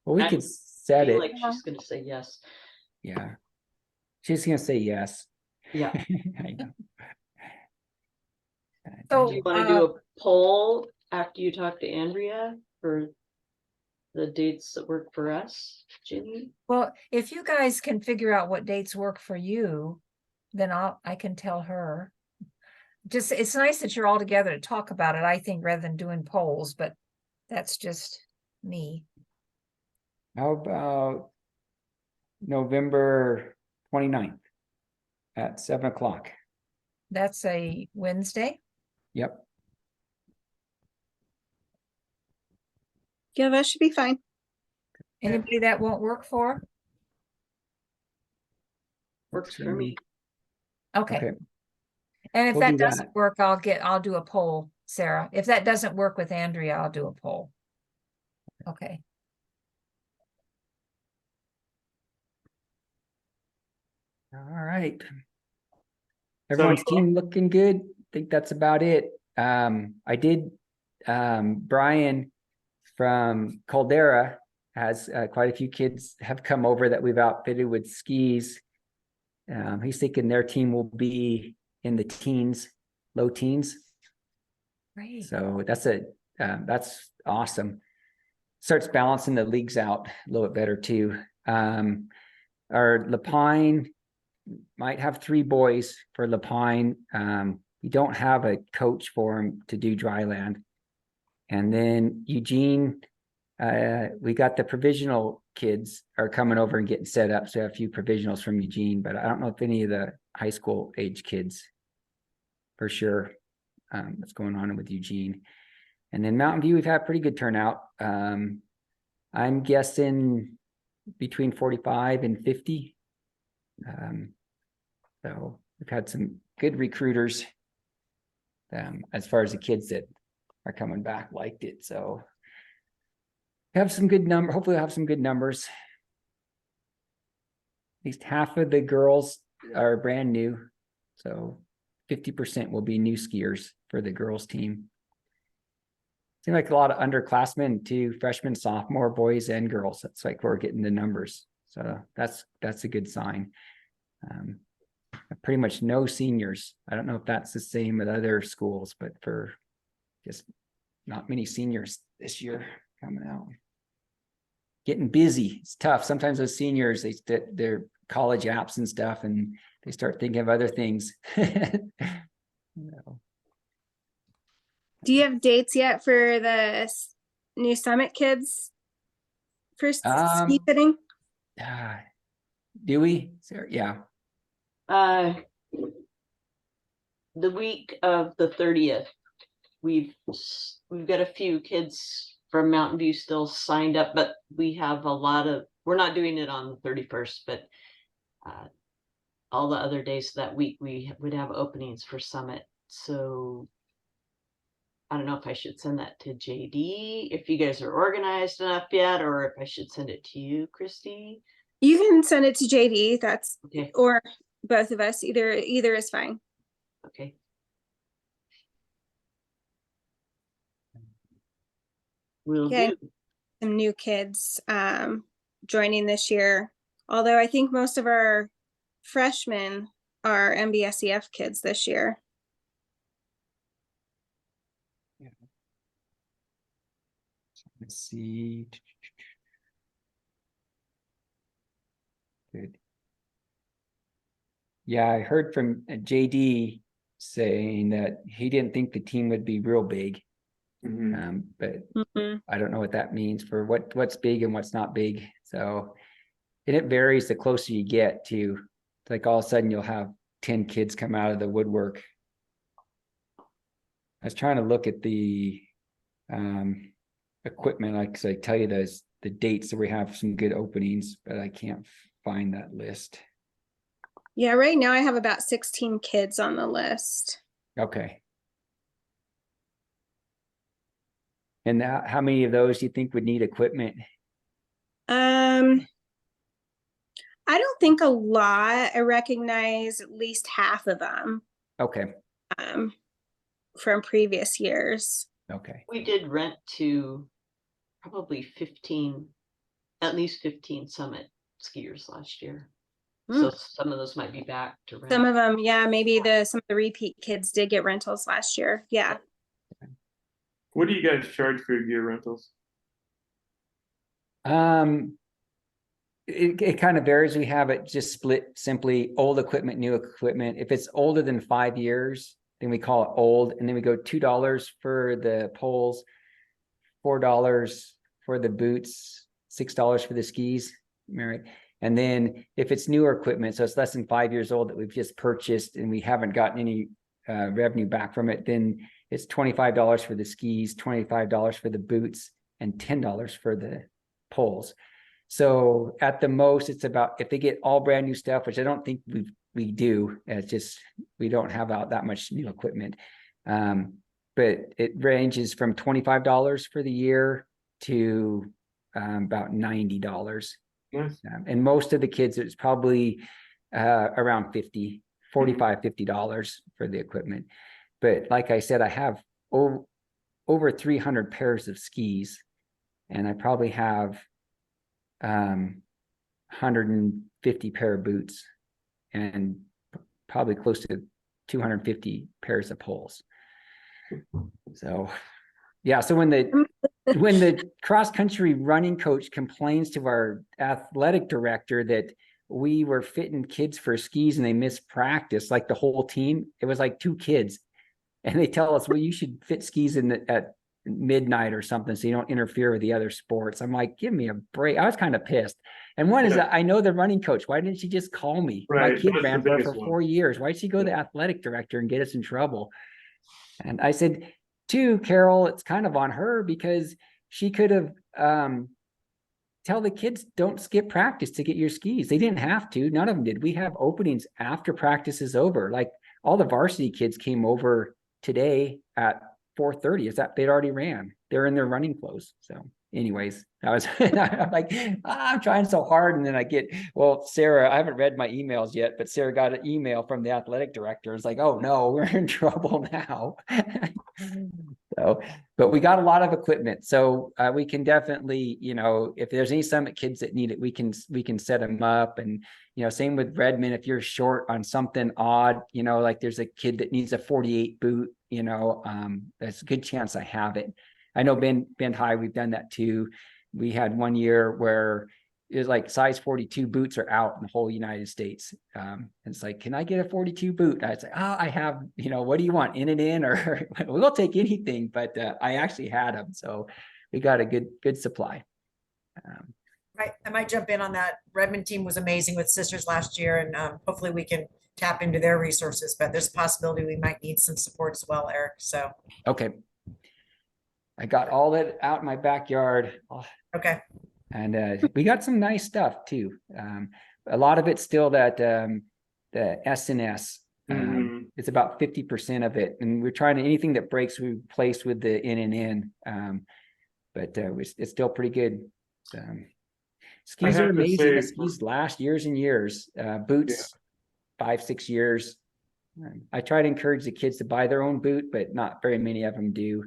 Well, we I could set feel it. like she's gonna say yes. Yeah. She's gonna say yes. Yeah. I know. So, Do you want to do a poll after you talk to Andrea for the dates that work for us, Jenny? well, if you guys can figure out what dates work for you, then I can tell her. Just, it's nice that you're all together to talk about it, I think, rather than doing polls, but that's just me. How about November 29th at 7:00? That's a Wednesday. Yep. Yeah, that should be fine. Anybody that won't work for? Works for me. Okay. Okay. And if We'll that do doesn't that. work, I'll do a poll, Sarah. If that doesn't work with Andrea, I'll do a poll. Okay. All right. Everyone's team looking good. I think that's about it. I did, Brian from Caldera has quite a few kids have come over that we've outfitted with skis. He's thinking their team will be in the teens, low teens. Great. So that's awesome. Starts balancing the leagues out a little bit better too. Our Lapine might have 3 boys for Lapine. We don't have a coach for him to do dry land. And then Eugene, we got the provisional kids are coming over and getting set up. So I have a few provisionals from Eugene, but I don't know if any of the high school age kids for sure. What's going on with Eugene. And then Mountain View, we've had pretty good turnout. I'm guessing between 45 and 50. So we've had some good recruiters as far as the kids that are coming back liked it. So have some good hopefully we'll have some good numbers. At least half of the girls are brand new. So 50% will be new skiers for the girls team. Seems like a lot of underclassmen too, freshmen, sophomore, boys and girls. That's like we're getting the numbers. So that's a good sign. Pretty much no seniors. I don't know if that's the same at other schools, but for just not many seniors this year coming out. getting busy. It's tough. Sometimes those seniors, they're college apps and stuff, and they start thinking of other things. No. Do you have dates yet for the new Summit kids for ski fitting? Do we? Sarah? Yeah. The week of the 30th, we've got a few kids from Mountain View still signed up, but we have a lot of, we're not doing it on the 31st, but all the other days that week we would have openings for Summit. So I don't know if I should send that to JD, if you guys are organized enough yet, or if I should send it to you, Christy. You can send it to JD. That's Okay. Or both of us. Either is fine. Okay. Will Okay. do. Some new kids joining this year. Although I think most of our freshmen are MBSEF kids this year. Let's see. Good. Yeah, I heard from JD saying that he didn't think the team would be real big. But I don't know what that means for what's big and what's not big. So, and it varies the closer you get to, like all of a sudden you'll have 10 kids come out of the woodwork. I was trying to look at the equipment, like I tell you the dates that we have some good openings, but I can't find that list. Yeah, right now I have about 16 kids on the list. Okay. And how many of those do you think would need equipment? I don't think a lot. I recognize at least half of them. Okay. From previous years. Okay. We did rent to probably 15, at least 15 Summit skiers last year. So some of those might be back to rent. Some of them, yeah, maybe some of the repeat kids did get rentals last year. Yeah. What do you guys charge for your gear rentals? It kind of varies. We have it just split simply old equipment, new equipment. If it's older than 5 years, then we call it old, and then we go $2 for the poles, $4 for the boots, $6 for the skis, Mary. And then if it's newer equipment, so it's less than 5 years old that we've just purchased and we haven't gotten any revenue back from it, then it's $25 for the skis, $25 for the boots, and $10 for the poles. So at the most, it's about, if they get all brand new stuff, which I don't think we do, it's just we don't have out that much new equipment. But it ranges from $25 for the year to about $90. Yes. And most of the kids, it's probably around $45, $50 for the equipment. But like I said, I have over 300 pairs of skis, and I probably have 150 pair of boots and probably close to 250 pairs of poles. So yeah, so when the cross country running coach complains to our athletic director that we were fitting kids for skis and they missed practice, like the whole team, it was like 2 kids, and they tell us, well, you should fit skis at midnight or something so you don't interfere with the other sports. I'm like, give me a break. I was kind of pissed. And one is that I know the running coach. Why didn't she just call me? Right. My kid That's ran the for biggest one. 4 years. Why'd she go to the athletic director and get us in trouble? And I said, too, Carol, it's kind of on her, because she could have tell the kids, don't skip practice to get your skis. They didn't have to. None of them did. We have openings after practice is over. Like all the varsity kids came over today at 4:30. Is that they'd already ran? They're in their running clothes. So anyways, I was I'm like, I'm trying so hard. And then I get, well, Sarah, I haven't read my emails yet, but Sarah got an email from the athletic director. It's like, oh no, we're in trouble now. So, but we got a lot of equipment. So we can definitely, if there's any Summit kids that need it, we can set them up. And, same with Redmond, if you're short on something odd, like there's a kid that needs a 48 boot, there's a good chance I have it. I know Bend High, we've done that too. we had one year where it was like size 42 boots are out in the whole United States. It's like, can I get a 42 boot? I say, oh, I have, what do you want, in, or we'll take anything, but I actually had them. So we got a good supply. I might jump in on that. Redmond team was amazing with sisters last year, and hopefully we can tap into their resources, but there's a possibility we might need some support as well, Eric. So, okay. I got all that out in my backyard. okay. And we got some nice stuff too. A lot of it's still that the SNS. It's about 50% of it, and we're trying to anything that breaks, we replace with the in. But it's still pretty good. Skis are amazing. The skis last years and years. Boots, 5-6 years. I try to encourage the kids to buy their own boot, but not very many of them do.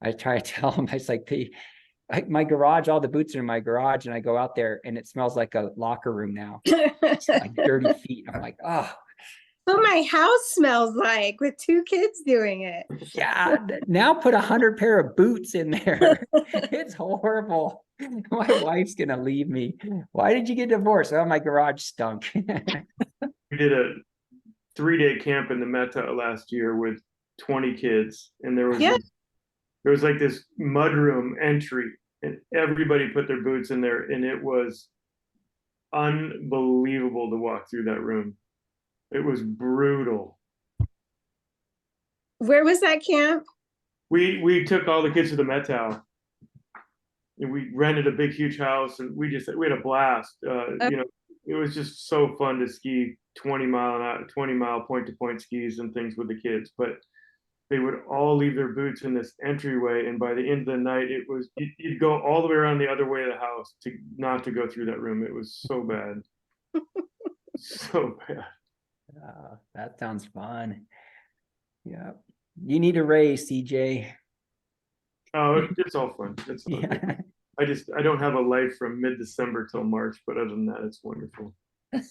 I try to tell them, it's like my garage, all the boots are in my garage, and I go out there and it smells like a locker room now. It's like dirty feet. I'm like, oh. What my house smells like with 2 kids doing it. Yeah, now put 100 pair of boots in there. It's horrible. My wife's gonna leave me. Why did you get divorced? Oh, my garage stunk. We did a 3-day camp in the Meta last year with 20 kids, and there was like this mudroom entry, and everybody put their boots in there, and it was unbelievable to walk through that room. It was brutal. Where was that camp? We took all the kids to the Met-Tow, and we rented a big, huge house, and we had a blast. It was just so fun to ski 20 mile point-to-point skis and things with the kids. But they would all leave their boots in this entryway, and by the end of the night, you'd go all the way around the other way of the house not to go through that room. It was so bad, so bad. That sounds fun. Yeah, you need a raise, CJ. Oh, it's all fun. It's all good. I don't have a life from mid-December till March, but other than that, it's wonderful.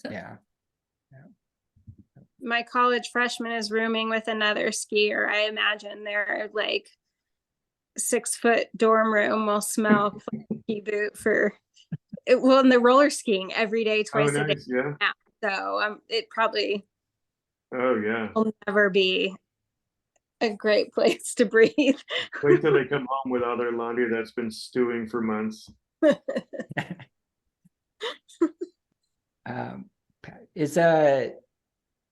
Yeah. My college freshman is rooming with another skier. I imagine their like 6-foot dorm room will smell like a ski boot and the roller skiing every day, twice a day. Yeah. So it probably will never be a great place to breathe. Wait till they come home with all their laundry that's been stewing for months.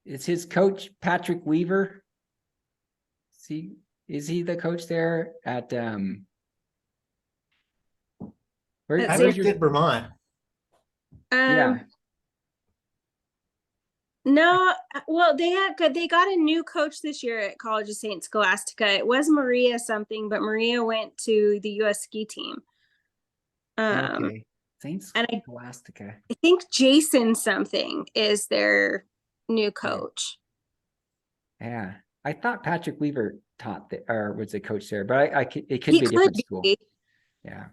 Is his coach Patrick Weaver? Is he the coach there at I lived in Vermont. Yeah. No, well, they got a new coach this year at College of St. Scholastica. It was Maria something, but Maria went to the U.S. ski team. Okay. St. Scholastica. I think Jason something is their new coach. Yeah, I thought Patrick Weaver taught or was a coach there, but it could be a different school. Yeah.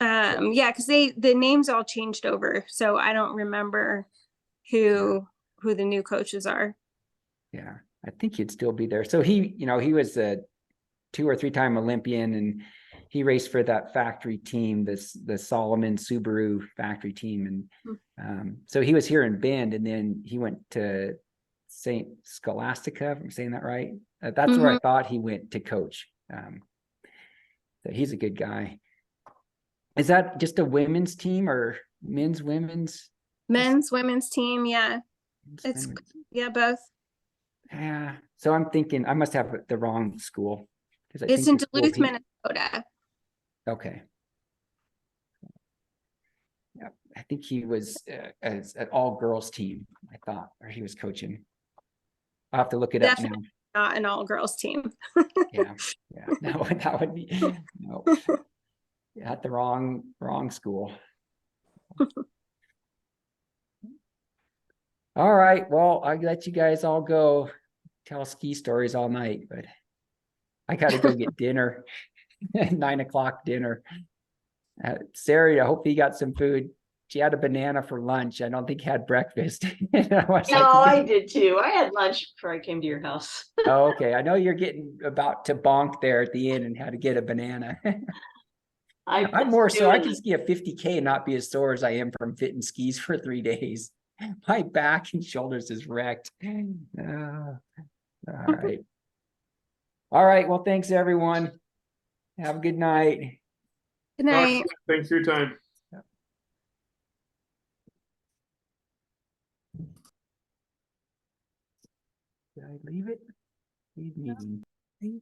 Yeah, because the names all changed over, so I don't remember who the new coaches are. Yeah, I think he'd still be there. So he was a 2 or 3 time Olympian, and he raced for that factory team, the Solomon Subaru factory team. And so he was here in Bend, and then he went to St. Scholastica, if I'm saying that right. That's where I thought he went to coach. So he's a good guy. Is that just a women's team or men's, women's? Men's, women's team, yeah. It's both. Yeah. So I'm thinking I must have the wrong school. It's in Duluth, Minnesota. Okay. Yeah, I think he was an all-girls team, I thought, or he was coaching. I'll have to look it up now. Not an all-girls team. Yeah. No, that would be no. At the wrong school. All right. Well, I'll let you guys all go tell ski stories all night, but I got to go get dinner. 9 o'clock dinner. Sarah, I hope you got some food. She had a banana for lunch. I don't think she had breakfast. I did too. I had lunch before I came to your house. Oh, okay. I know you're getting about to bonk there at the end and had to get a banana. I'm more so, I can ski a 50K and not be as sore as I am from fitting skis for 3 days. My back and shoulders is wrecked. All right. All right. Well, thanks everyone. Have a good night. Good night. Thanks for your time. Did I leave it? Leave meeting.